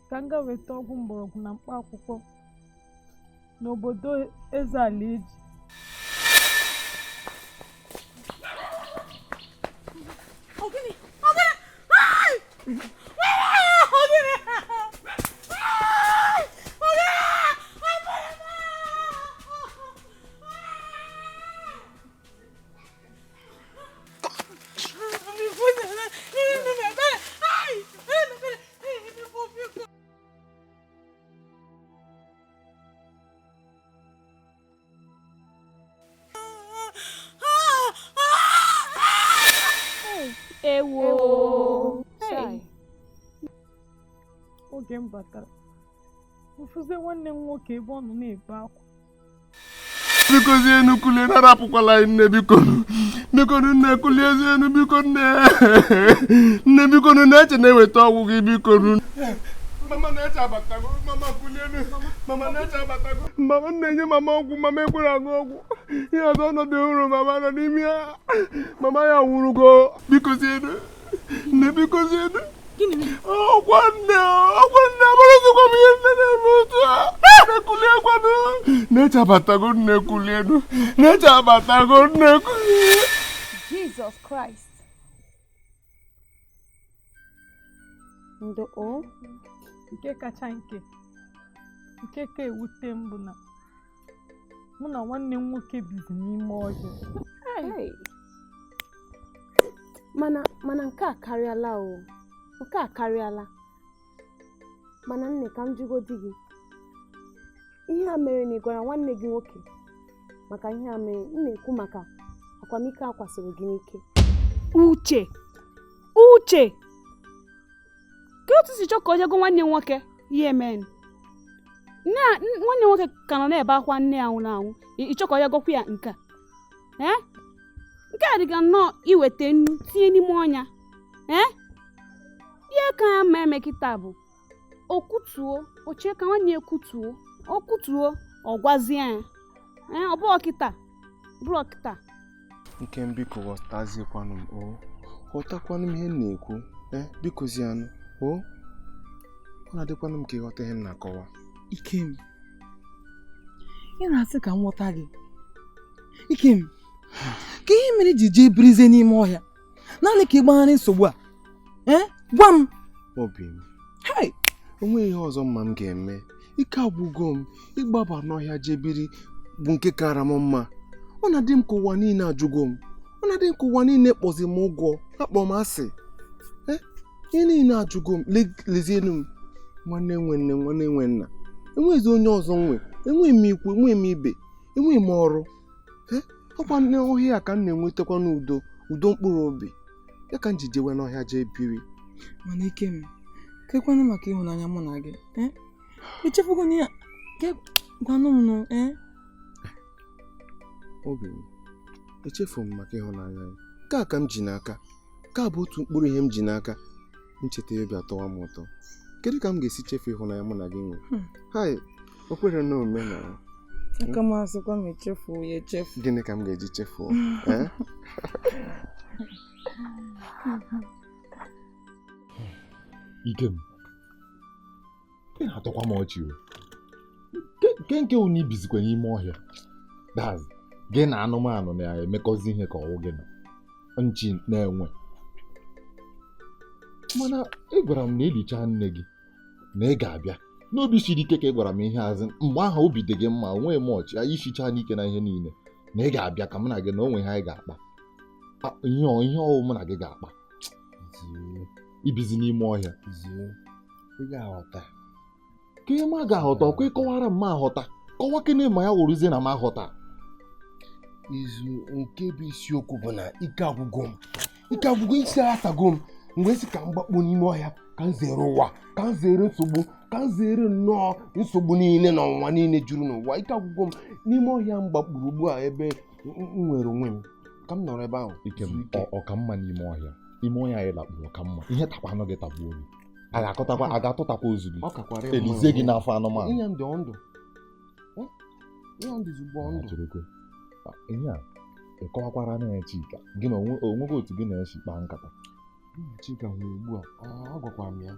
ka m gaa weta ọgwụ mgbọrọgwụ na mkpa akwụkwọ n'obodo eze ala eji. Oge m batara, mfụzie nwanne m nwoke ebe ọ nọ na-ebe akwa. Biko zienu kulie, narapụkwala anyị nne, bikonu nne, kulie zienu, biko nne bikonu na-eche na-eweta ọgwụ gị, bikonu. Mama na-eche abatago, mama kulienu, mama na-eche abatago. Mama na-enye mama ọgwụ, mama ekwere aṅụ ọgwụ. Ihe ọzọ ọnọdụ hụrụ mama nọ n'ime ya, mama ya nwụrụgo. Biko zienu nne, biko zienu. Ọgwụ nne, amarụzikwa m ihe nne na-eme otu a. Kulie kwanu, na-eche abatago nne, kulienu, na-eche abatago nne, kulie. Jesus Christ. Nke kacha nke ka ewute m bụ na mụ na nwanne m nwoke bizi n'ime ọhịa. Mana nke a karịala o. Nke a karịala. Mana nne, ka m jụgo di gị. Ihe a mere na ị gwara nwanne gị nwoke maka ihe a mere, m na-ekwu maka akwamiko a kwasoro gị n'ike. Uche ka otu si chọọ ka o jego nwanne nwoke ihe mere. Nwanne nwoke ka nọ na-ebe akwa nne ya nwụrụ anwụ, ịchọ ka o jegokwa ya nke a. Nke a dịga nnọọ iweta nnu tinye n'ime ọnya. Ihe ka ya ma eme kịta bụ o kutuo, o chee ka nwanne ya kutuo, o kutuo, ọ gwazie ya. Ọ bụrụ kịta. Nke m biko ghọtazikwanụ m, ghọtakwanụ m ihe m na-ekwu. Biko zianụ, ọ na-adịkwanụ m ka ịghọta ihe m na-akọwa. Ikem, ị na-asị ka m ghọta gị. Ikem, ka ihe mere ji jee birizie n'ime ọhịa naanị ka ị gbanarị nsogbu a? Gwa m. Obi m, onwe ihe ọzọ mma m ga-eme. Ike agwụgo m. Ịgbaba n'ọhịa jee biri bụ nke kara m mma. Ọ na-adị m ka ụwa niile ajụgo m. Ọ na-adị m ka ụwa niile kpọzi m ụgwọ, akpọ m asị. Ihe niile ajụgo m. Lezienu m, nwanne nwe nna. Enwezi onye ọzọ nwe. Enwe m ikwu, enwe m ibe, enwe m ọrụ. Ọkwa n'ọhịa ka m na-enwetakwa n'udo mkpụrụ obi. Ya ka m ji jewe n'ọhịa jee biri. Mana Ikem, kekwanụ maka ịhụnanya mụ na gị. Echefugo na ya, gwanụ m nụ. Obi m, echefu m maka ịhụnanya ya. Nke a ka m ji n'aka. nke a bụ otu mkpụrụ ihe m ji n'aka ncheta ya bịa tọwa m ụtọ. Kedu ka m ga-esi chefu ịhụnanya mụ na gị nwere? Hai, o kwere na ome na aka m asịkwa m echefu ya echefu. Gịnị ka m ga-eji chefuo? Ikem, ị na-atọkwa m ọchị o. Nke unu ibizikwa n'ime ọhịa. Daz, gị na anụmanụ na-emekọzi ihe ka ọwụ gị na nchi na-enwe. Mana ị gwara m na elicha nne gị na ị ga-abịa. N'obi siri ike ka ị gwara m ihe azị mgbe ahụ obi dị gị mma, onweghị m ọchị, anyị ficha n'ike na ihe niile na ị ga-abịa ka mụ na gị na onwe ha anyị ga-akpa. Ihe ọwụ mụ na gị ga-akpa. Ibizi n'ime ọhịa. Ị ga-aghọta. Ka ihe ma ga-aghọta ọkwa ịkọwara m ma aghọta. Kọwa kene ma ya wụrụzie na m aghọta. Izu nke bụ isiokwu bụ na ike agwụgo m. Ike agwụgo isi asago m. Mgbe si ka m gbakpo n'ime ọhịa ka m zere ụwa, ka m zere nsogbu, ka m zere nnọọ nsogbu niile na ọnwa niile juru n'ụwa. Ike agwụgo m n'ime ọhịa m gbakpuru ugbu a ebe m nwere onwe m. Ka m nọrọ ebe ahụ. Ikem, ọ ka mma n'ime ọhịa. Ime ọhịa anyị lakpuru ọ ka mma. Ihe takwanụ gị tagbuo gị. A ga-atụtakwa ozu gị. Ọ kakwara elizie gị n'afọ anụmanụ. Ihe m dị ndụ. Ihe m dịzi ugbo ndụ. Ihe a ịkọwakwara na Chika gị na onweghị otu gị na-echi kpaa nkata. Chika nwere ugbu a agwakwara m ya.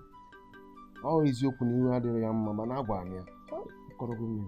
Ọ eziokwu na ihu adịrị ya mma mana agwara m ya. Kọrọgo m ya.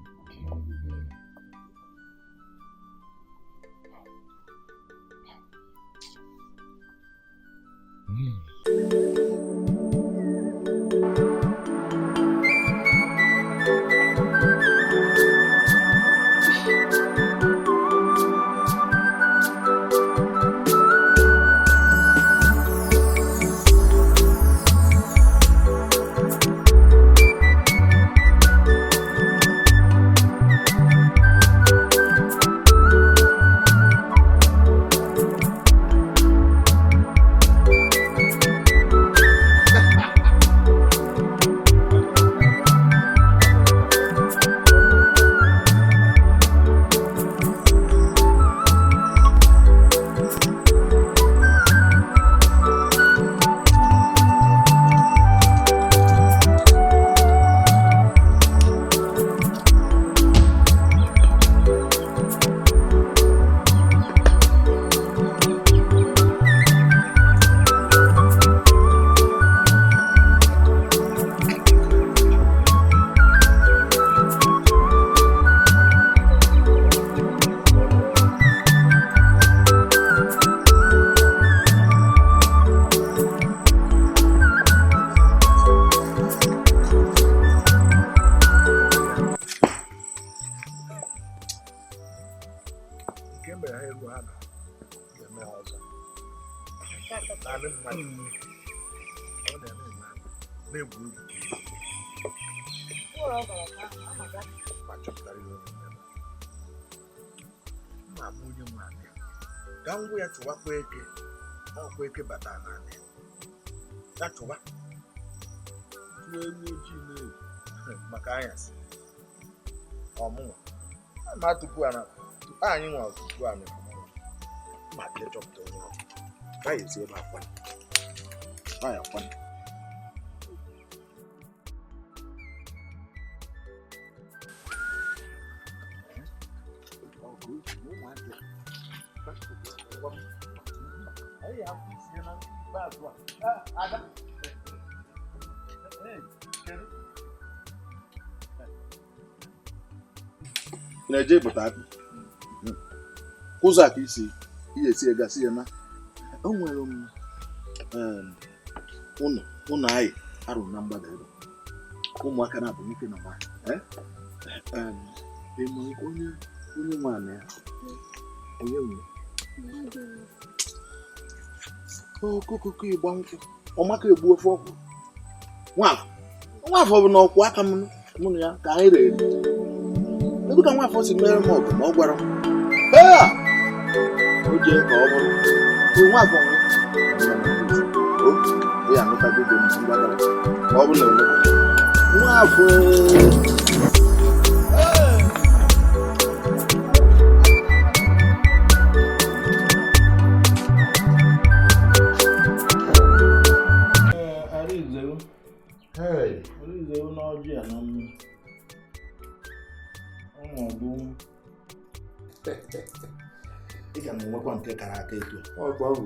Ka ngwa ya chụwakwa eke, ọkwa eke bata n'ala ya chụwa tụọ ewu ojii n'elu maka anyasị ọmụnwa ma tupu anyị nwa tupu anyị ma bịa chọpụta onye ọrụ ka ya esi ebe akwa ya akwa na-eje ịpụta akụ ụzọ aka isi ihe esi egasị ya na o nwere ụlọ anyị arụrụ na mgbada ebe ụmụaka na-abụ nwoke na nwaanyị onye nwaanyị ya onye nwere okokoko ịgba nkwụ ọmaka egbu ofe ọkwụ nwafọ bụ na ọkwụ aka mụ na ya ka anyị rere ebe ka nwafọ si mere m ọgụ ma ọ gwara m o jee ka ọ bụrụ nwafọ ya anụtago ego m mgbagara ma ọ bụ na nwafọ ị ga na-enwekwa nke kara aka eto ọkwa ahụ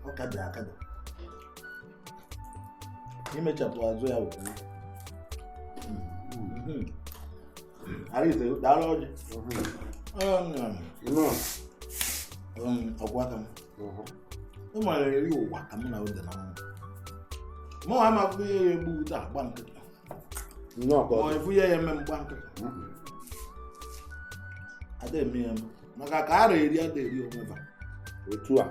ọ kada akada imechapụ azụ ya wụ Arize daalụ ọjị ọgwa aka m ị mara eri ụwa ka m na ode na mụ ma amaghị ihe ya egbu taa gba nkịta ọ efu ya eme mgba nkịta ada eme ya maka ka ara eri ada eri onweba otu a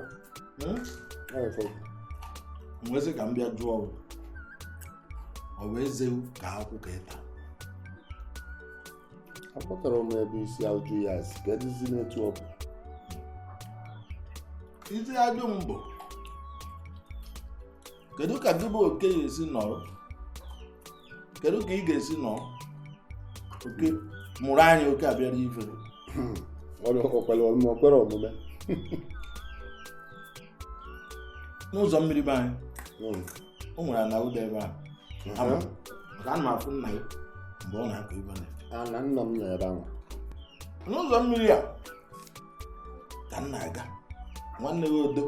nwesị ka m bịa jụọ ọ bụ ezewu ka akwụkwọ ịta akpọtara m ebe isi ajụ ya si ka edizi n'etu ọ bụ isi ajụ m bụ kedu ka gị bụ oke ga-esi nọrọ kedu ka ị ga-esi nọrọ oke mụrụ anya oke abịara ife ọkwere omume n'ụzọ mmiri be anyị o nwere ana ụda ebe ahụ maka ana m afụ nna ya mgbe ọ na-akọ ibe na nna m nọ ebe ahụ n'ụzọ mmiri a ka m na-aga nwanne ya Odo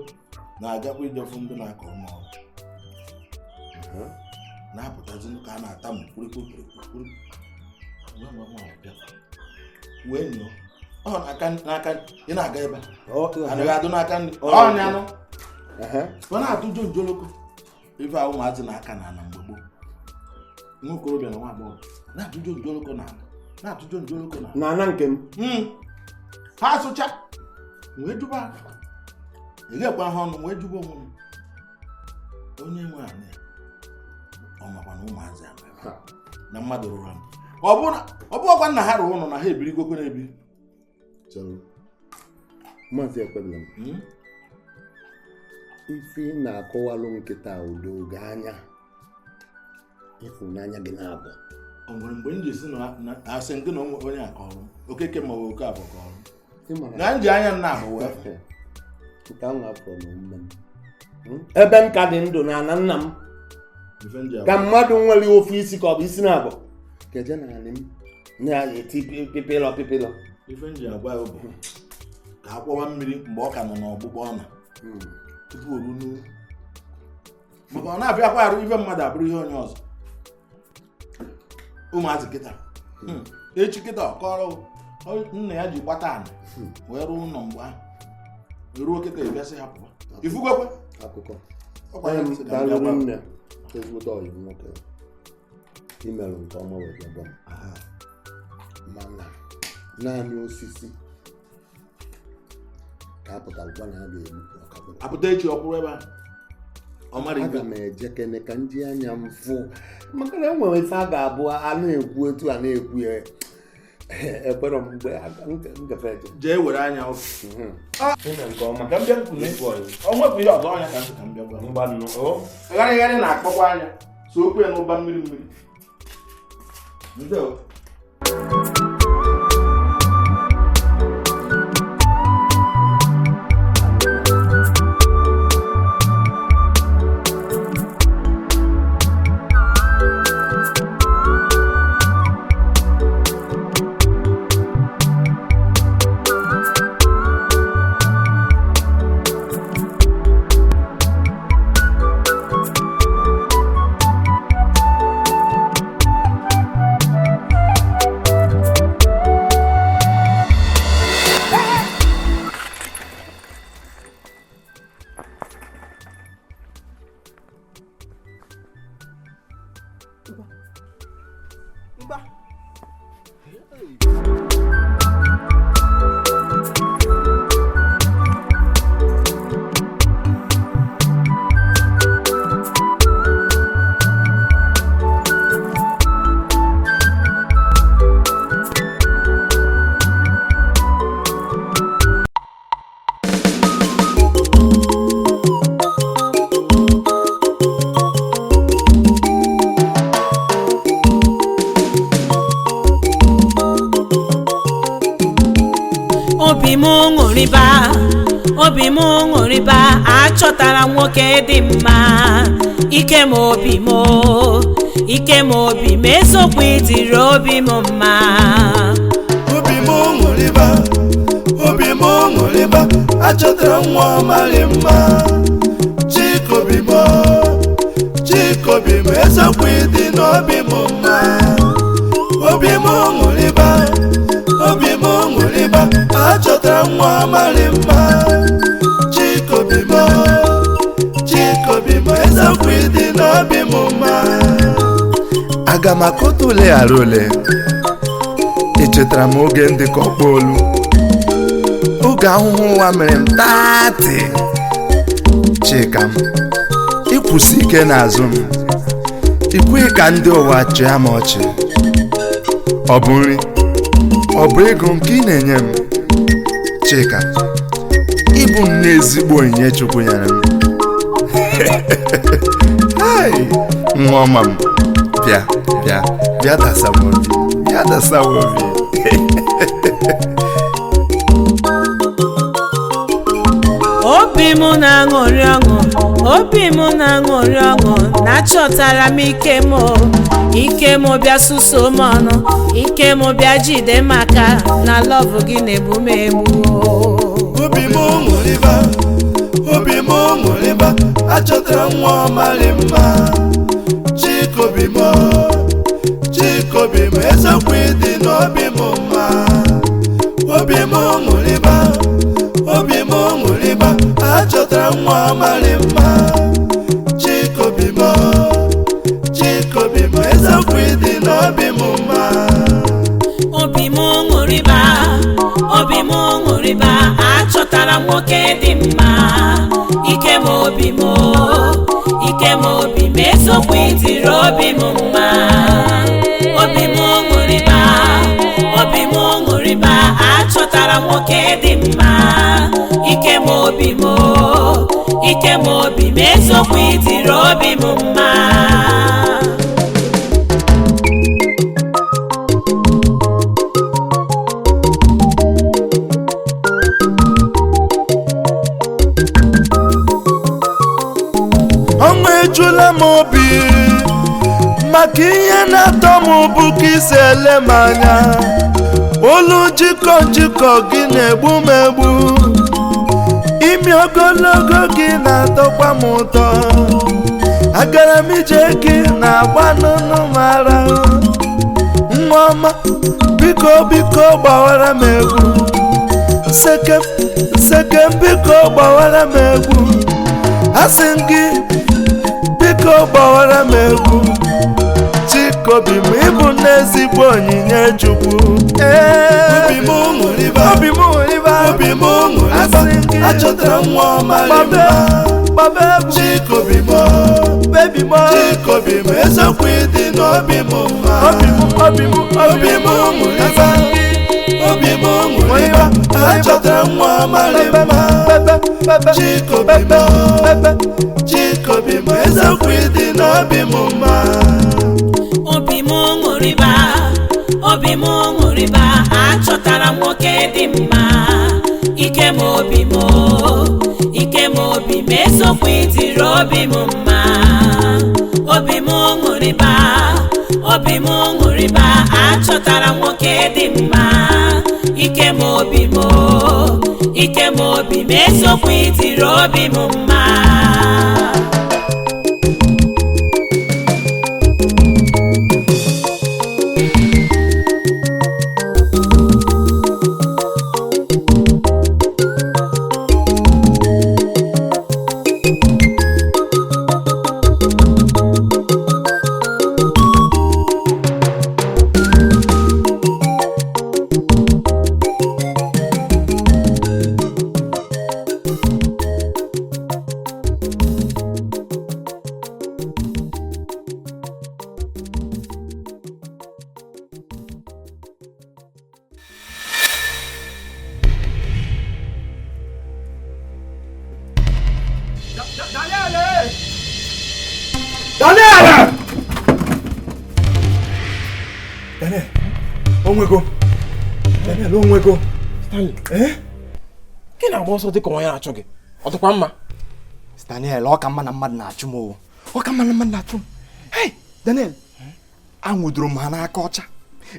na-agakwa ijefu ndị na-akọ ọrụ na-apụtazi ka a na-ata m kpurikpuru wee nyụọ ọ n'aka ị na-aga ebe anaghị adụ n'aka ndị ọnya anụ ọ na-atụ jonjoloko ife ahụ ụmụazị n'aka na ana mgbe gboo nwa okorobịa na nwa agbọghọ na-atụ jonjoloko na ana nke m ha asụcha wee juba eghekwa ha ọnụ wee juba onwe onye nwe ana ọ makwa na ụmụazị na mmadụ rụrụ anụ ọ bụ ọkwa nna ha rụrụ ụlọ na ha ebirigokwe na-ebi maazị Ekwebila ife na-akọwalụ nkịta udo oge anya ịfụnanya gị na-abụ o nwere mgbe m ji si na asị nke na onye akọrọ okeke ma oke abụ kọrọ na nji anya nna ahụ wee nke ahụ afọ na omume m ebe m ka dị ndụ na ana nna m ka mmadụ nwere ofe isi ka ọ bụ isi na-abụ keje na anị m na-eti pipịlọ ife nji agwa ya bụ ka akwọwa mmiri mgbe ọ ka nọ n'ọgbụgbọ ọna tupu o ruo n'uru maka ọ na-abịakwa arụ ife mmadụ abụrụ ihe onye ọzọ ụmụazị kịta echi kịta ọkọrọ nna ya ji gbata anị wee rụọ ụlọ mgbe ahụ ruo kịta ebịasị ha pụwa ifugokwe akụkọ ọkwanye m dalụrụ nne ezigbote ọyị nwoke imerụ nke ọma wee bịa mana naanị osisi ka apụtara gwa na a ga-egbu apụta echi ọkwụrụ ebe ahụ aga m eje kene ka ndị anya m fụ maka na enwere ife a ga-abụ a na-ekwu etu a na-ekwu ya ekwerọ m mgbe ngefe eje jee were anya nke ọma ọnwepụ ihe ọzọ ọnya ka ntị ka m bịa gwa mgbanụ gharịgharị na-akpọkwa anya so okwu ya n'ụba mmiri ndị obi m ṅụrịba achọtara nwoke dị mma ike m obi m ike m obi m eziokwu ịdịrị obi m mma. Obi m ṅụrịba, obi m ṅụrịba, achọtara nwa mara mma. Chikobi m, Chikobi m, eziokwu ịdị n'obi m mma. Obi m ṅụrịba, obi m ṅụrịba, achọtara nwa mara mma. Chikobi m, Chikobi m, eziokwu ịdị n'obi m mma. Aga m akọta ole ghara ole. Echetara m oge ndị ka ọkpọ olu, oge ahụhụ ụwa mere m taatị. Chika m, ịkwụsị ike n'azụ m, ikweghị ka ndị ụwa chịa m ọchị. Ọ bụ nri, ọ bụ ego nke ị na-enye m. Chika, ịbụ m n'ezigbo onyinye Chukwu nyere m. Nwa ọma m, bịa bịa bịa dasa m obi, bịa dasa m obi. Obi m na-aṅụrị ọṅụ, obi m na-aṅụrị ọṅụ, na-achọtara m ike m bịa suso m ọnụ, ike m bịa jide maka na lọvụ gị na-egbu m egbu. Obi m ṅụrịba, obi m ṅụrịba, achọtara nwa mara mma. Chikobi m, Chikobi m, eziokwu ịdị n'obi m mma. Obi m ṅụrịba, obi m ṅụrịba, achọtara nwa mara mma. Chikobi m, Chikobi m, eziokwu ịdị n'obi m mma. Obi m ṅụrịba, obi m ṅụrịba, achọtara nwoke dị mma. Ike m obi m, ike m obi m, eziokwu ịdịrị obi m mma. Obi m ṅụrịba, obi m ṅụrịba, achọtara nwoke dị mma. Ike m obi m, ike m obi m, eziokwu ịdịrị obi m mma. Ọṅụ ejula m obi maka ihe na-atọ m bụ ka isi ele m anya. Olu jikọ jikọ gị na-egbu m egbu, imi ogologo gị na-atọkwa m ụtọ. Agara m ije gị na-agba n'ọnụ m ara. Nwa ọma, biko biko gbawara m egwu. Sekem sekem, biko gbawara m egwu. Asị m gị biko gbawara m egwu. Chikobi m, ịbụ n'ezigbo onyinye Chukwu. Obi m ṅụrịba, obi m ṅụrịba, obi m ṅụrịba, achọtara nwa mara mma. Chikobi m, baby m, Chikobi m, eziokwu ịdị n'obi m mma. Obi m ṅụrịba, obi m ṅụrịba, achọtara nwa mara mma. Chikobi m, Chikobi m, eziokwu ịdị n'obi m mma. Obi m ṅụrịba, obi m ṅụrịba, achọtara nwoke dị mma. Ike m obi m, ike m obi m, eziokwu ịdịrị obi m mma. Obi m ṅụrịba, obi m ṅụrịba, achọtara nwoke dị mma. Ike m obi m, ike m obi m, eziokwu ịdịrị obi m mma. Onwego Daniel, onwego Stanley, gị na-agba ọsọ dịka onye na-achụ gị, ọ dịkwa mma? Daniel, ọ ka mma na mmadụ na-achụ m o. Ọ ka mma na mmadụ na-achụ m. Hey, Daniel, anwụdoro m ha n'aka ọcha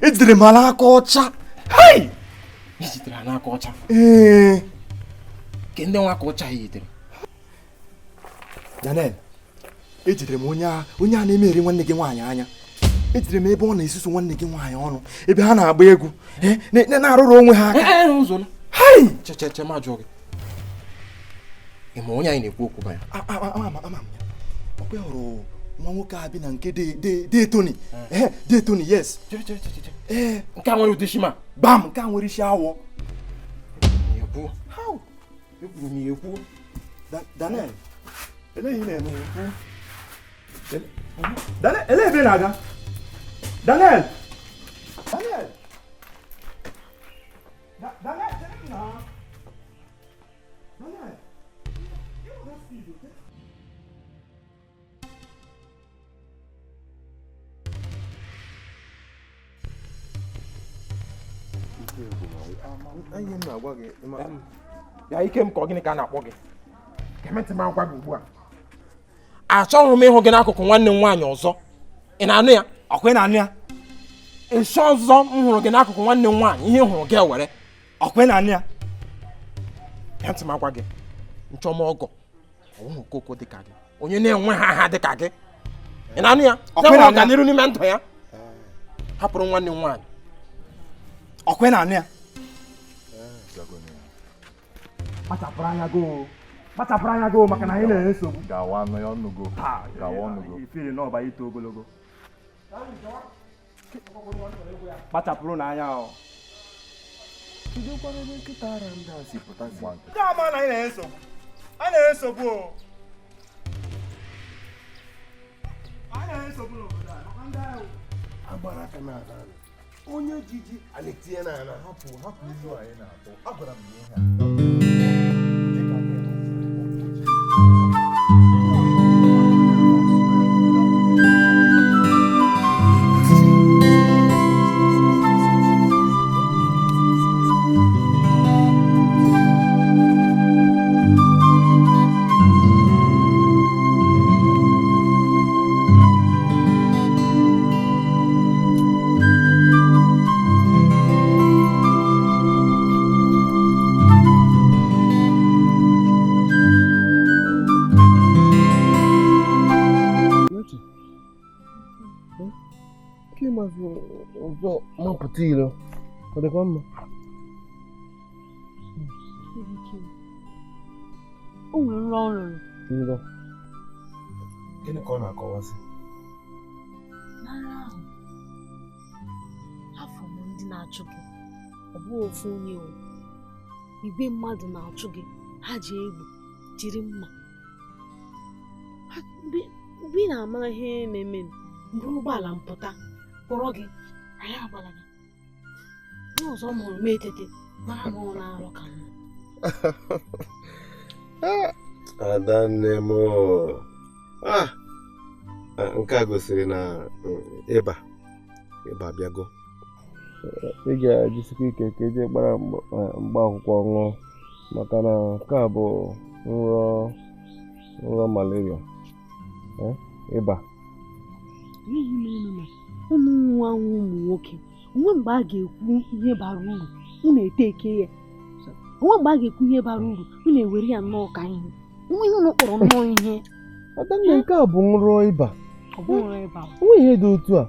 ejidere m ha n'aka ọcha. Hai! Ejidere ha n'aka ọcha? Ee. Ke ndị nwa ka ọcha ha ejidere? Daniel, ejidere m onye a na-emeri nwanne gị nwaanyị anya. Ejidere m ebe ọ na-esusu nwanne gị nwaanyị ọnụ ebe ha na-agba egwu na-arụrụ onwe ha aka. Nzolo. Hai! Cheche ma jụọ gị. Ị ma onye anyị na-ekwu okwu banya? Ama ya. Ọkwa ya hụrụ nwa nwoke a bi na nke de Tony. De Tony, yes. Nke a nwere ụdị shima. Bam, nke a nwere isi awọ. Ekwu. How? Ekwuru m ya ekwu. Daniel, elee ihe na-eme? Daniel, elee ebe na-aga? Daniel! Daniel! Daniel, chere m na. Daniel! Ihe m na-agwa gị ya ike m ka ọ gịnị ka a na-akpọ gị? Kemetị m agwa gị ugbu a. Achọghị m ịhụ gị n'akụkụ nwanne m nwaanyị ọzọ. Ị na-anụ ya? Ọkwa ị na-anụ ya? Ịchọ ọzọ m hụrụ gị n'akụkụ nwanne m nwaanyị ihe hụrụ gị ewere. Ọkwa ị na-anụ ya? Kemetị m agwa gị nchọma ọgọ ọwụhụ koko dịka gị onye na-enwe ha dịka gị. Ị na-anụ ya? Na-enwe ọganiru n'ime ndụ ya. Hapụrụ nwanne m nwaanyị. Ọkwa ị na-anụ ya? Kpachapụrụ anya gị maka na anyị na-enye nsogbu. Gawa anụ ya ọnụgo. Gawa ọnụgo. Ifiri na ọba ito ogologo. Kpachapụrụ n'anya ọ. Ndekwana nkịta ara ndị a si pụtazi. Ndị ama na anyị na-enye nsogbu. A na-enye nsogbu o. Anyị na-enye nsogbu n'obodo a maka ndị ahụ. Agbara aka n'ala. Onye ojiji aletie n'ala hapụ izu anyị na-atụ. Agwara m ihe a. Ọzọ mapụta ilo ọ dịkwa mma. O nwere nrọ ọ rụrụ. Nrọ Gịnị ka ọ na-akọwasị? N'ara ahụ afọ m ndị na-achụ gị ọ bụghị ofu onye o igwe mmadụ na-achụ gị ha ji egbe jiri mma mgbe ị na-amara ihe na-eme mgbe ụgbọala mpụta kpọrọ gị anyị agbalaga ndị ọzọ m hụrụ m etete mara m ọ na-arụ ka m Adanne m nke a gosiri na ịba abịago. Ị ga-ejisikwa ike ka eji gbara mgba akwụkwọ ṅụọ maka na nke a bụ nrọ malaria ịba. n'ihi menu na ụmụ nwa ụmụ nwoke onwe mgbe a ga-ekwu ihe bara uru unu eteke ya onwe mgbe a ga-ekwu ihe bara uru unu ewere ya nnọọ ka ihe onwe ihe unu kpọrọ nnọọ ihe. Adanne nke a bụ nrọ ịba. Onwe ihe dị otu a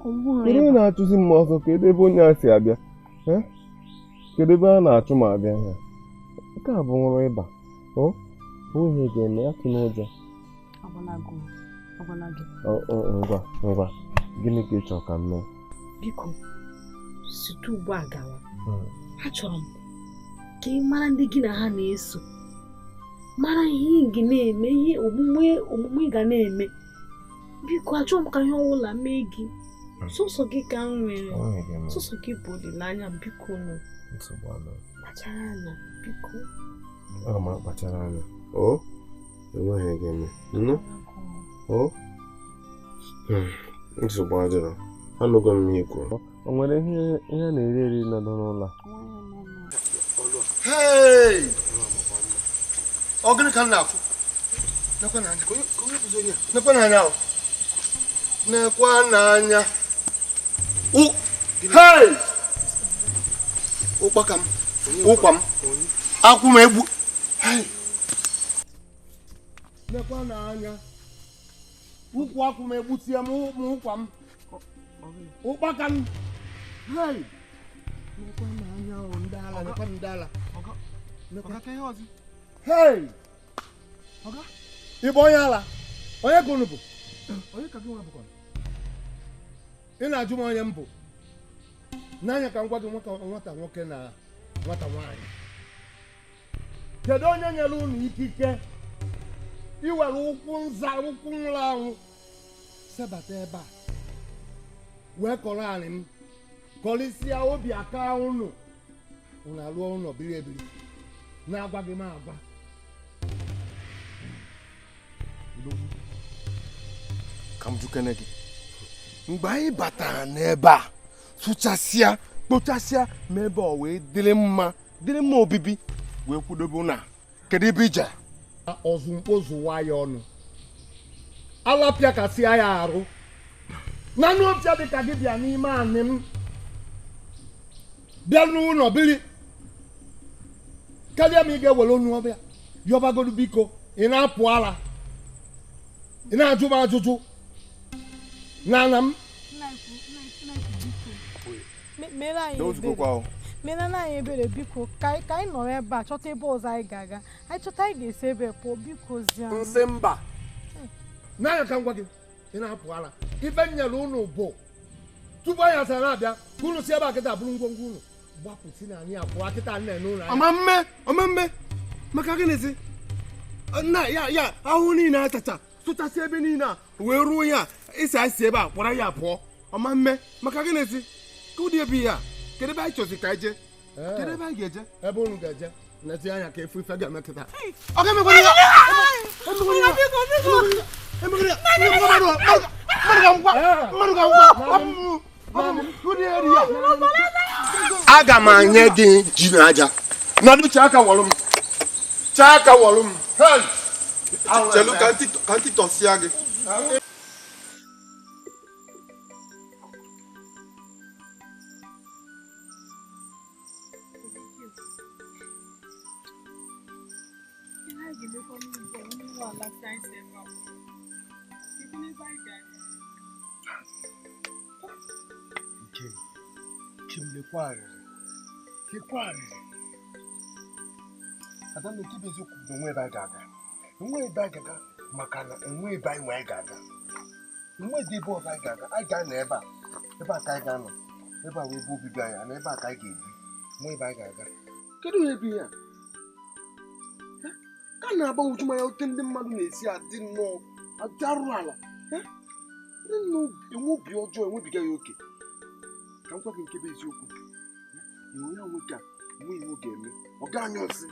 kedu onye na-achụzi m ọsọ kedu ebe onye a si abịa kedu ebe a na-achụ ma abịa ya nke a bụ nrọ ịba onwe ihe ga-eme atụ n'ụjọ. Ngwa gịnị ka ị chọrọ ka m mee? Biko site ugbu a gawa achọrọ m ka ị mara ndị gị na ha na-eso mara ihe ị ga na-eme ihe omume ị ga na-eme. Biko achọrọ m ka ihe ọbụla mee gị sọsọ gị ka m nwere sọsọ gị bụ olileanya m. Biko nụ kpachara anya biko. Aga m akpachara anya enweghị ga-eme nsogbu adịrọ anụgo m ihe kwuru. O nwere ihe na-eri eri nọdụ n'ụlọ Ọ gịnị ka m na-afụ? Nekwa n'anya. Nekwa n'anya. Hey! Ụkpaka m, ụkwa m, akwụ m egbu. Lekwa n'anya. Ụkwụ akwụ m egbutie m ụkwa m. Ụkpaka m. Hey! Lekwa n'anya o ndala, lekwa ndala. Ọga ka ihe ọzọ. Hey! Ọga? Ịbụ onye ala? Onye ka unu bụ? Onye ka gị nwa bụkwa? Ị na-ajụ m onye m bụ? N'anya ka m gwa gị nwata nwoke na nwata nwaanyị. Kedu onye nyere unu ikike iwere ụkwụ nwụrụ anwụ sebata ebe a wee kọrọ anyị m kọrịsịa obi aka unu alụọ ụlọ biri ebiri na-agwa gị m agwa. Ka m jukene gị mgbe anyị batara n'ebe a sụchasịa kpochasịa ma ebe ọ wee dịrị mma obibi wee kwudobe ụna kedu ebe ije ọzụ mkpozuwa ya ọnụ alapịa kasịa ya arụ na n'opịa dịka gị bịa n'ime anị m bịa n'ụlọ biri karịa ma ị ga-ewere onu ọbịa yọbagodu biko ị na-apụ ala ị na-ajụ m ajụjụ n'ala m mere anyị ebere biko ka anyị nọrọ ebe a chọta ebe ọzọ anyị ga-aga anyị chọta anyị ga-esi ebe pụọ biko zie nsị mba n'anya ka m gwa gị ị na-apụ ala ife nyere unu bụ tupu anyị asara na-abịa ka unu si ebe a kịta bụrụ ngwongwo unu gbapụsi na anyị apụọ akịta nne n'ụlọ anyị ọmamme maka gịnịzi nna ya ahụhụ niile achacha sụchasị ebe niile a wee ruo ya isi anyị si ebe a kpọrọ ya pụọ ọmamme maka gịnịzi ka ụdị ebe ya kedu ebe anyị chọzi ka anyị jee kedu ebe anyị ga-eje ebe unu ga-eje neti anya ka efu ife ga-emekịta ọ ga-emekwana ya aga m anye gị ji na aja nọdụ chaka wọrụ m chelu ka ntị tọsịa gị Adam ekibe eziokwu bụ onwe ebe anyị ga-aga maka na enwe ebe anyị nwee ga-aga enwe dị ebe ọzọ anyị ga-aga anyị ga-anọ ebe a ka anyị ga-anọ ebe a wee ebe obibi anyị na ebe a ka anyị ga-ebi nwe ebe anyị ga-aga kedu ihe ebe ya ka na-agba uju manya ote ndị mmadụ na-esi adị nnọọ adị arụ ala ndị nnọọ enwe obi ọjọọ enwebiga ya oke ka m gwa gị nke bụ eziokwu na onye nwoke a nwe ihe ọ ga-eme ọ ga-anya ọsị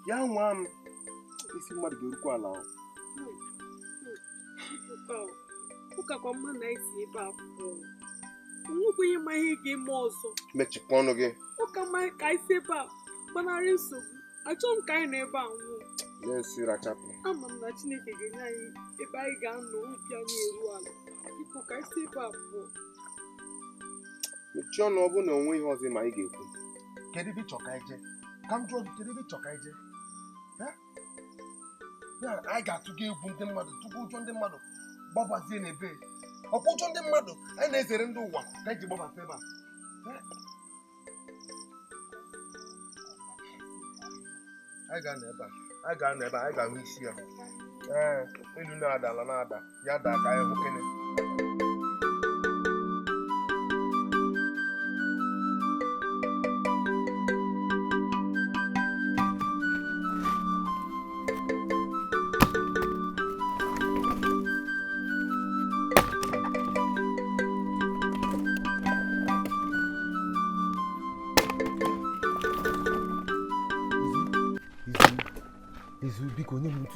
ya nwa m isi mmadụ ga-erukwa ala ahụ ụkakwa mma na isi ebe a pụọ nnukwu ihe ma ihe ga-eme ọzọ mechipụ ọnụ gị ụka mma ka isi ebe a gbanarị nsogbu achọghị m ka anyị nọ ebe a nwụọ na-esi rachapụ ama m na Chineke ga-enye anyị ebe anyị ga-anọ obi anyị eru ala biko ka isi ebe a pụọ mechie ọnụ ọ bụrụ na onwe ihe ọzọ ma anyị ga-ekwu kedu ebe ịchọ ka anyị jee ka m jụọ gị kedu ebe ịchọ ka anyị jee anyị ga-atụga egwu ndị mmadụ tụga ụjọ ndị mmadụ gbabazie n'ebe ọkwa ụjọ ndị mmadụ anyị na-ezere ndị ụwa ka anyị ji gbabata ebe a anyị ga-anọ ebe a anyị ga-ahụ isi ya elu na-ada ala na-ada ya daa ka anyị hụ kene biko nye m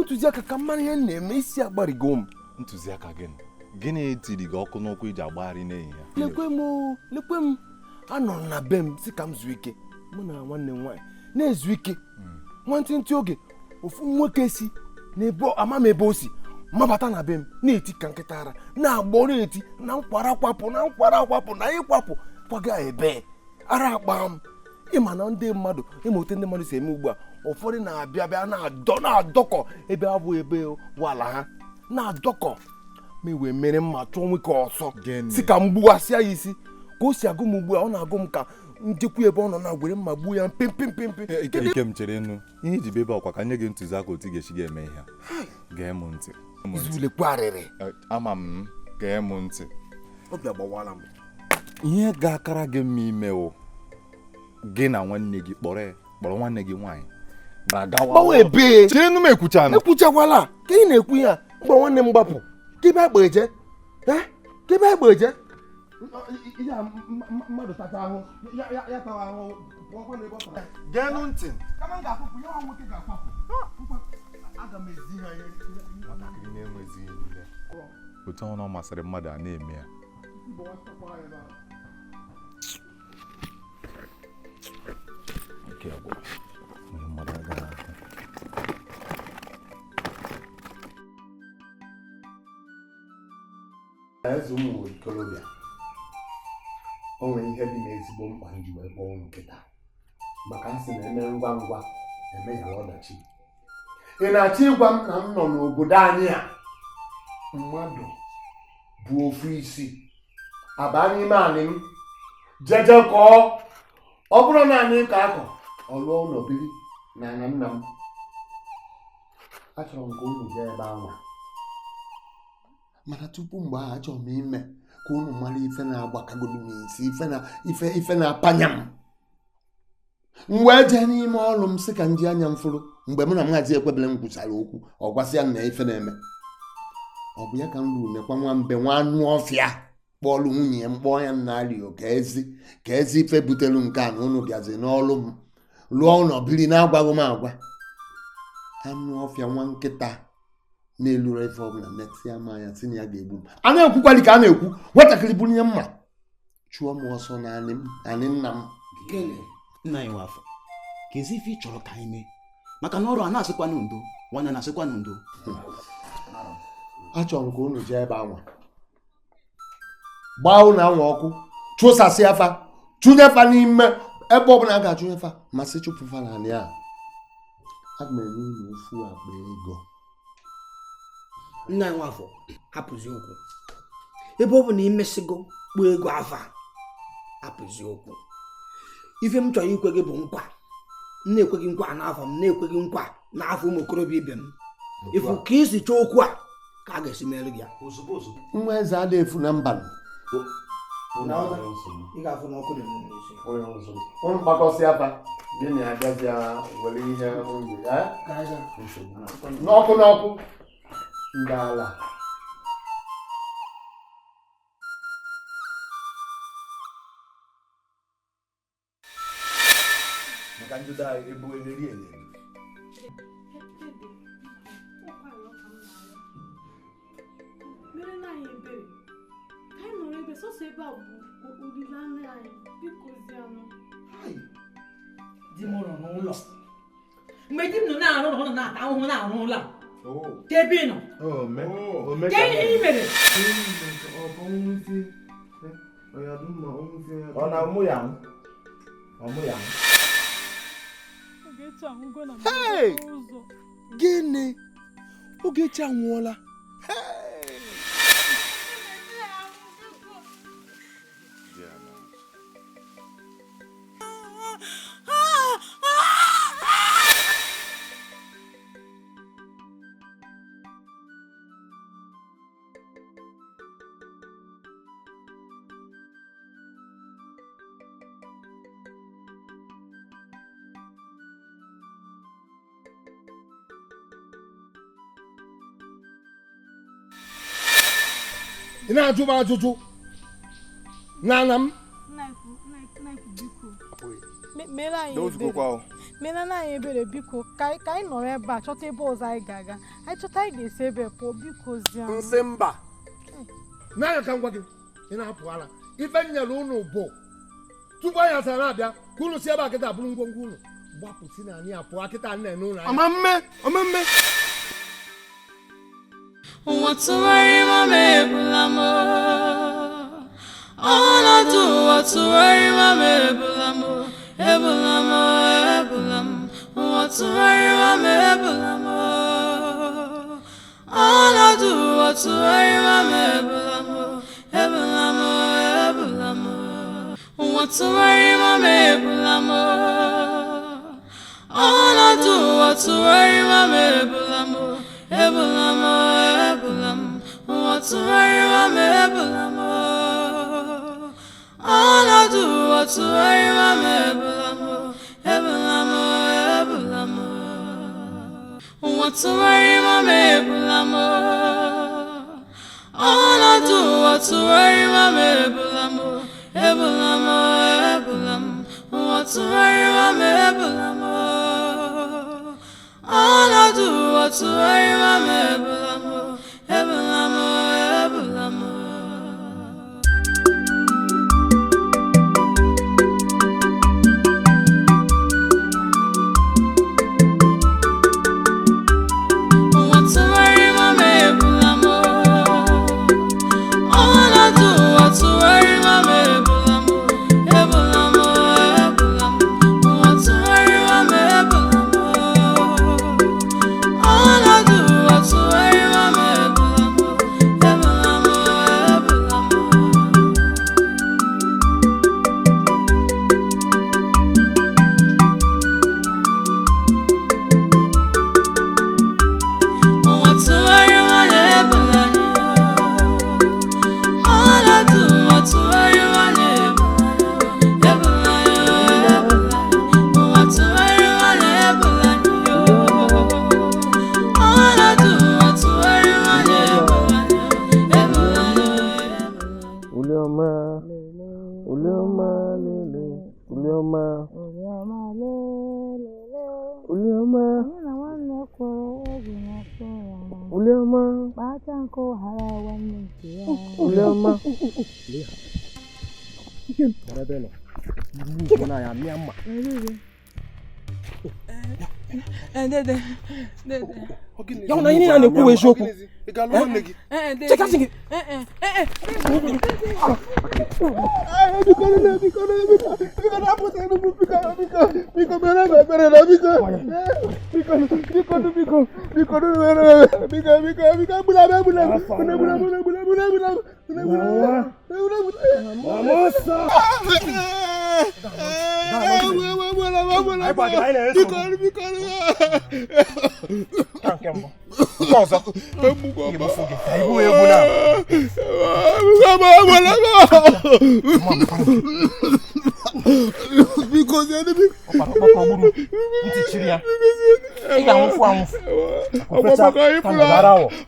ntụziaka ka mara ihe na-eme isi agbarigo m ntụziaka gịnị tiri gị ọkụ n'ụkwụ iji agbagharị n'ehihie lekwe m anọrọ na be m si ka m zuo ike mụ na nwanne m nwaanyị na-ezu ike nwantịntị oge ofu nwoke si n'ebe ama m ebe o si mabata na be m na-eti ka nkịta ara na-agbọ na-eti na nkwara kwapụ na ịkwapụ kwaga ebe ara akpa m ịma na ndị mmadụ ịmote ndị mmadụ si eme ugbu a ụfọdụ na-abịa na-adọkọ ebe abụ ebe wala ha na-adọkọ ma iwe mere mma chụọ nwoke ọsọ si ka m gbuwasịa ya isi ka o si agụ m ugbu a ọ na-agụ m ka njekwu ebe ọ nọ na gwere mma gbuo ya mpempempempe ike m chere nnu ihe iji bebe ọkwa ka nye gị ntụziaka otu ga-esi ga-eme ihe gee m ntị izulekwarịrị ama m gee m ntị obi agbawala m ihe ga-akara gị mma ime o gị na nwanne gị kpọrọ nwanne gị nwaanyị gbanwe ebe chere nnu m ekwuchakwala ka ị na-ekwu ya mgbe nwanne m gbapụ kebe agbeje mmadụ tata ahụ ya tawa ahụ geenụ ntị kama m ga-akwụpụ ya nwa nwoke ga-akwapụ aga m ezi ha ihe nwatakịrị na-enwezi ihe otu ọnụ ọ masịrị mmadụ a na-eme ya nke a bụ ihe mmadụ agaghị ahụ eze ụmụ ikolobịa o nwere ihe dị n'ezigbo mkpa m ji wee kpọọ ụnụ nkịta maka a sị na eme ngwa ngwa emeghara ọdachi ị na-achọ ịgwa m na m nọ n'obodo anyị a mmadụ bụ ofu isi aba n'ime anị m jeje kọọ ọ bụrụ na anyị ka akọ ọlụọ ụlọ biri na anya nna m achọrọ m ka unu jee ebe anwa mana tupu mgbe ahụ achọrọ m ime ka unu mara ife na-agbakagodo m isi ife na-apanya m wee jee n'ime ọrụ m sị ka ndị anya m fụrụ mgbe mụ na Maazị Ekwebele m kwusara okwu ọ gwasịa m na ife na-eme ọ bụ ya ka m ruru nekwa nwa mbe nwa anụ ọfịa kpọọlụ nwunye ya mkpọọ ya nnario ka ezi ife butelu nke a na unu bịazi n'ọrụ m lụọ ụlọ biri na-agwaghị m agwa anụ ọfịa nwa nkịta na-eluru ife ọbụla netị ya ma ya si na ya ga-egbu m a na-ekwukwali ka a na-ekwu nwatakịrị bụrụ ihe mma chụọ m ọsọ na anị nna m nna anyị nwafọ ka ezi ife ị chọrọ ka anyị mee maka na ọrụ a na-asịkwa n'udo nwanne na-asịkwa n'udo achọrọ m ka unu jee ebe anwa gbaa unu anwa ọkụ chụsasị afa chụnyefa n'ime ebe ọbụla a ga-achụnyefa masị chụpụfa na anị a aga m enye unu ofu akpa ego nna anyị nwafọ hapụzi okwu ebe ọ bụ na imesigo kpuo ego afa hapụzi okwu ife m chọrọ ikwe gị bụ nkwa m na-ekweghị nkwa n'afọ m na-ekweghị nkwa n'afọ ụmụ okorobịa ibe m ifu ka isi chọọ okwu a ka a ga-esi mere gị ya ozugbo nwa eze adị efu na mba ị ga-afụ na ọkụ dị ụnụ mgbakọsị afa gịnị agazi were ihe n'ọkụ ndị ala maka njụda ebu eleri eleri mere na anyị ebere ka anyị nọrọ ebe sọsọ ebe a bụ olileanya anyị biko zianụ di m nọ n'ụlọ mgbe di m nọ na-arụ ụlọ nọ na-ata ahụhụ na-arụ ụlọ ka ebe ị nọ ka ihe ị mere ọ na ụmụ ya gịnị Ogechi anwụọla ị na-ajụ m ajụjụ nana m mere anyị ebere biko ka anyị nọrọ ebe a chọta ebe ọzọ anyị ga-aga anyị chọta anyị ga-esi ebe pụọ biko zie nsị mba n'anya ka m gwa gị ị na-apụ ala ife nyere unu bụ tupu anyị asara na-abịa ka unu si ebe a kịta bụrụ ngwongwo unu gbapụsi na anyị apụọ akịta nna n'ụlọ anyị ọmamme Whatsoever may bulamo. Ọnọdụ whatsoever may bulamo. Ebulamo, ebulam. Whatsoever may bulamo. Ọnọdụ whatsoever may bulamo. Ebulamo, ebulamo. Whatsoever may bulamo. Ọnọdụ whatsoever may bulamo. Ebulamo, ebulam. Whatsoever may bulamo. Ọnọdụ whatsoever may bulamo. Ebulamo, ebulamo. Whatsoever may bulamo. Ọnọdụ whatsoever may bulamo. Ebulamo, ebulam. Whatsoever may bulamo. Ọnọdụ whatsoever may bulamo. Ebulamo, ebulamo. Whatsoever may bulamo. Ọnọdụ whatsoever may bulamo. Ebulamo, ebulam. Whatsoever may bulamo. Ọnọdụ whatsoever may bulamo. Ebulamo, ebulamo. Whatsoever may bulamo. Ọnọdụ whatsoever may bulamo. Ebulamo, whatsoever may bulamo. Ọnọdụ whatsoever may bulamo. Ebulamo. Ulioma, Ulioma, lele, Ulioma, Ulioma, Ulioma, Ulioma. Ya na ini na-ekwu eziokwu. Cheka sị gị.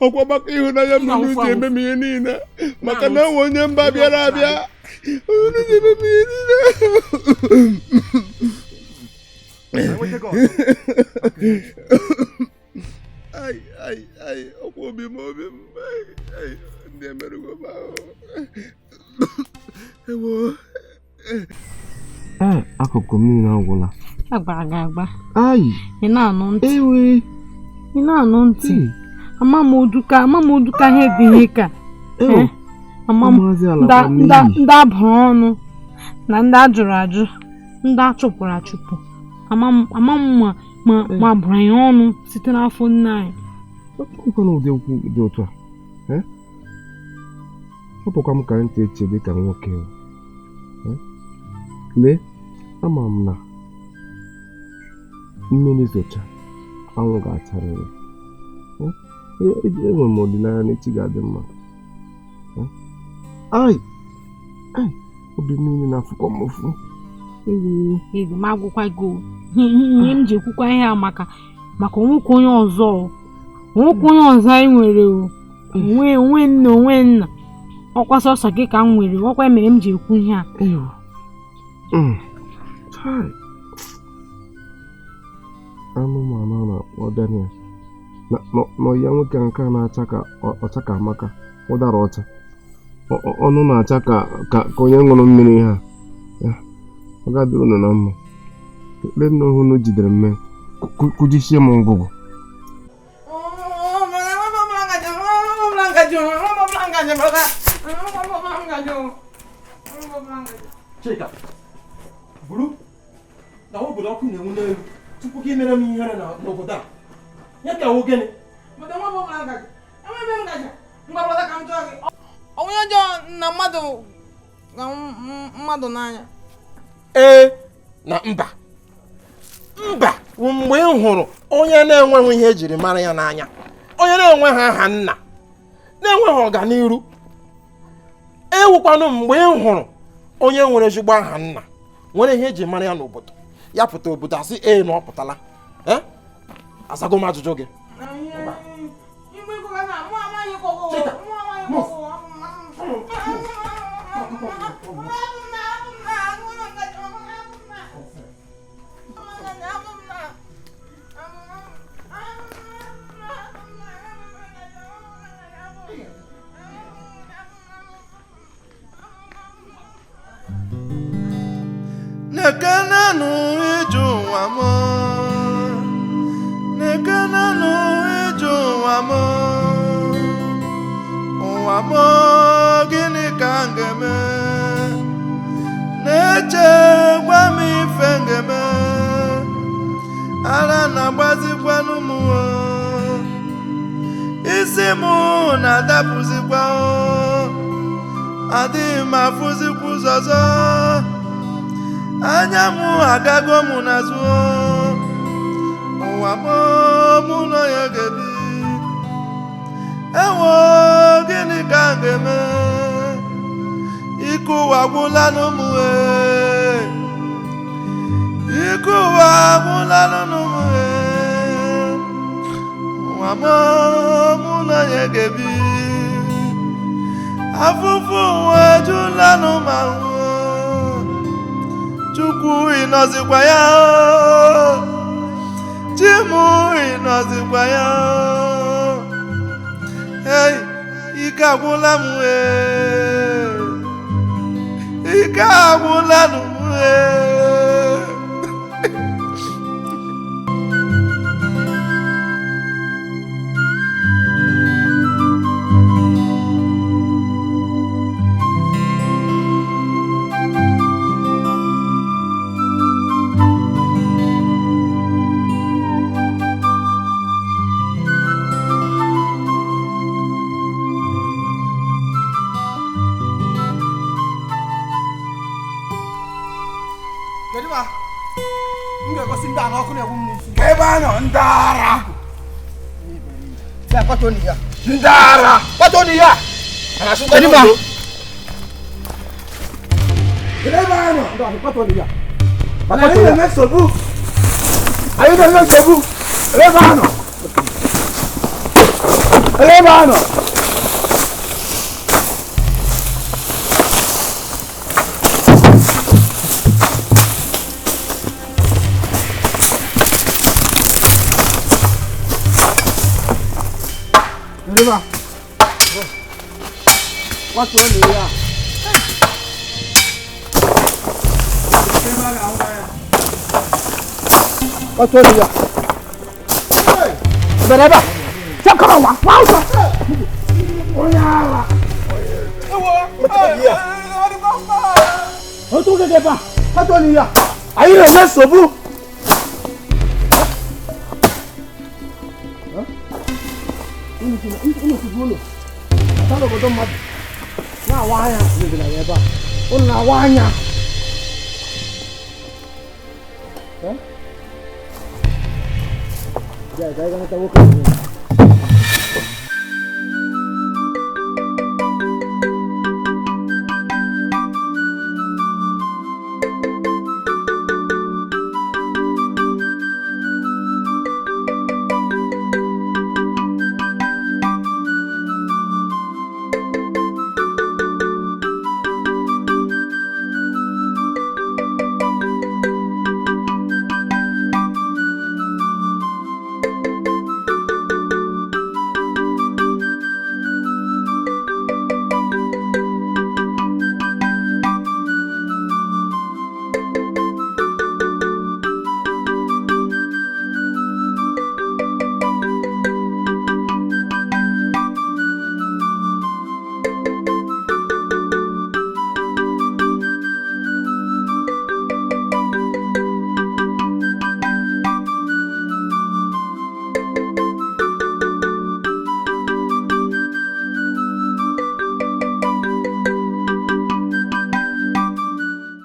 Ọkwa maka ịhụnanya m n'ụlọ ji eme m ihe niile maka na onye mba bịara abịa unu ji eme m ihe niile. Ọkwa obi m ndị emerụgo m ahụ. Akụkụ m niile agwụla. Agbara gị agba. Ayi. Ị na-anụ ntị. Ewe. Ị na-anụ ntị. Ama m oduka ihe dị ihe ka. Ama m ndị abụrụ ọnụ na ndị ajụrụ ajụ, ndị achụpụrụ achụpụ. Ama m ma bụrụ anyị ọnụ site n'afọ nne anyị. Ọkụkọ na ụdị okwu dị otu a. Ọ bụkwa m ka ntị eche dị ka nwoke. Lee, ama m na mmiri zocha anwụ ga-acharịrị. Enwe m olileanya na echi ga-adị mma. Obi mmiri na-afụkwa m ụfụ. Ezi m agwụkwa gị ihe m ji ekwukwa ihe a maka onwekwa onye ọzọ anyị nwere onwe nna ọkwa sọsọ gị ka m nwere ọkwa mere m ji ekwu ihe a. Anụmanụ a na-akpọ Daniel n'ọya nwoke nke a na-acha ka ọcha ka Amaka ụdara ọcha ọnụ na-acha ka onye ṅụrụ mmiri ha ọ ga-adị unu na mma. Ekpe nna ohu unu jidere mme kụjisie m ngụgụ. Chika, buru na obodo ọkụ na-enwu n'elu tupu gị mere m ihere n'obodo a. Ya ka nwoke ni. Onye ọjọọ na mmadụ n'anya. Ee na mba. Mba, mgbe ị hụrụ onye na-enweghị ihe ejiri mara ya n'anya, onye na-enweghị aha nna, na-enweghị ọganiru. Ewukwanụ mgbe ị hụrụ onye nwere ezigbo aha nna, nwere ihe eji mara ya n'obodo, ya pụta obodo asị ee na ọ pụtala. Azago m ajụjụ gị. Nekenanu iju wamo, nekenanu iju wamo, wamo gini kangeme, neche gwami fengeme, ala na bazi kwanu muo, isimu na dapuzi kwao, adi mafuzi kuzozo. Anyamu agago munazu ụwa mụ nọ ya gebi ewo gịnị ka m ga-eme ike ụwa gwụla n'ụmụ ike ụwa gwụla n'ụmụ ụwa mụ nọ ya gebi afụfụ ụwa ejula n'ụmụ Chukwu ịnọzikwa ya Chimu ịnọzikwa ya Hey, ike agwụla m ike agwụla m Ndara. Ya kwatoni ya. Ndara. Kwatoni ya. Anashuka ni ba. Elebano. Ndo kwatoni ya. Ayi na mesobu. Ayi na mesobu. Elebano. Elebano. Eleba. What's wrong here? What's wrong here? Eleba. Come on, wow. Oya. O tu ke ba? What's wrong here? Ayi le mesobu. Ini dulu. Kalau bodoh mat. Nah wanya ni bila ya ba. Una wanya. Ya, saya kan tahu kan.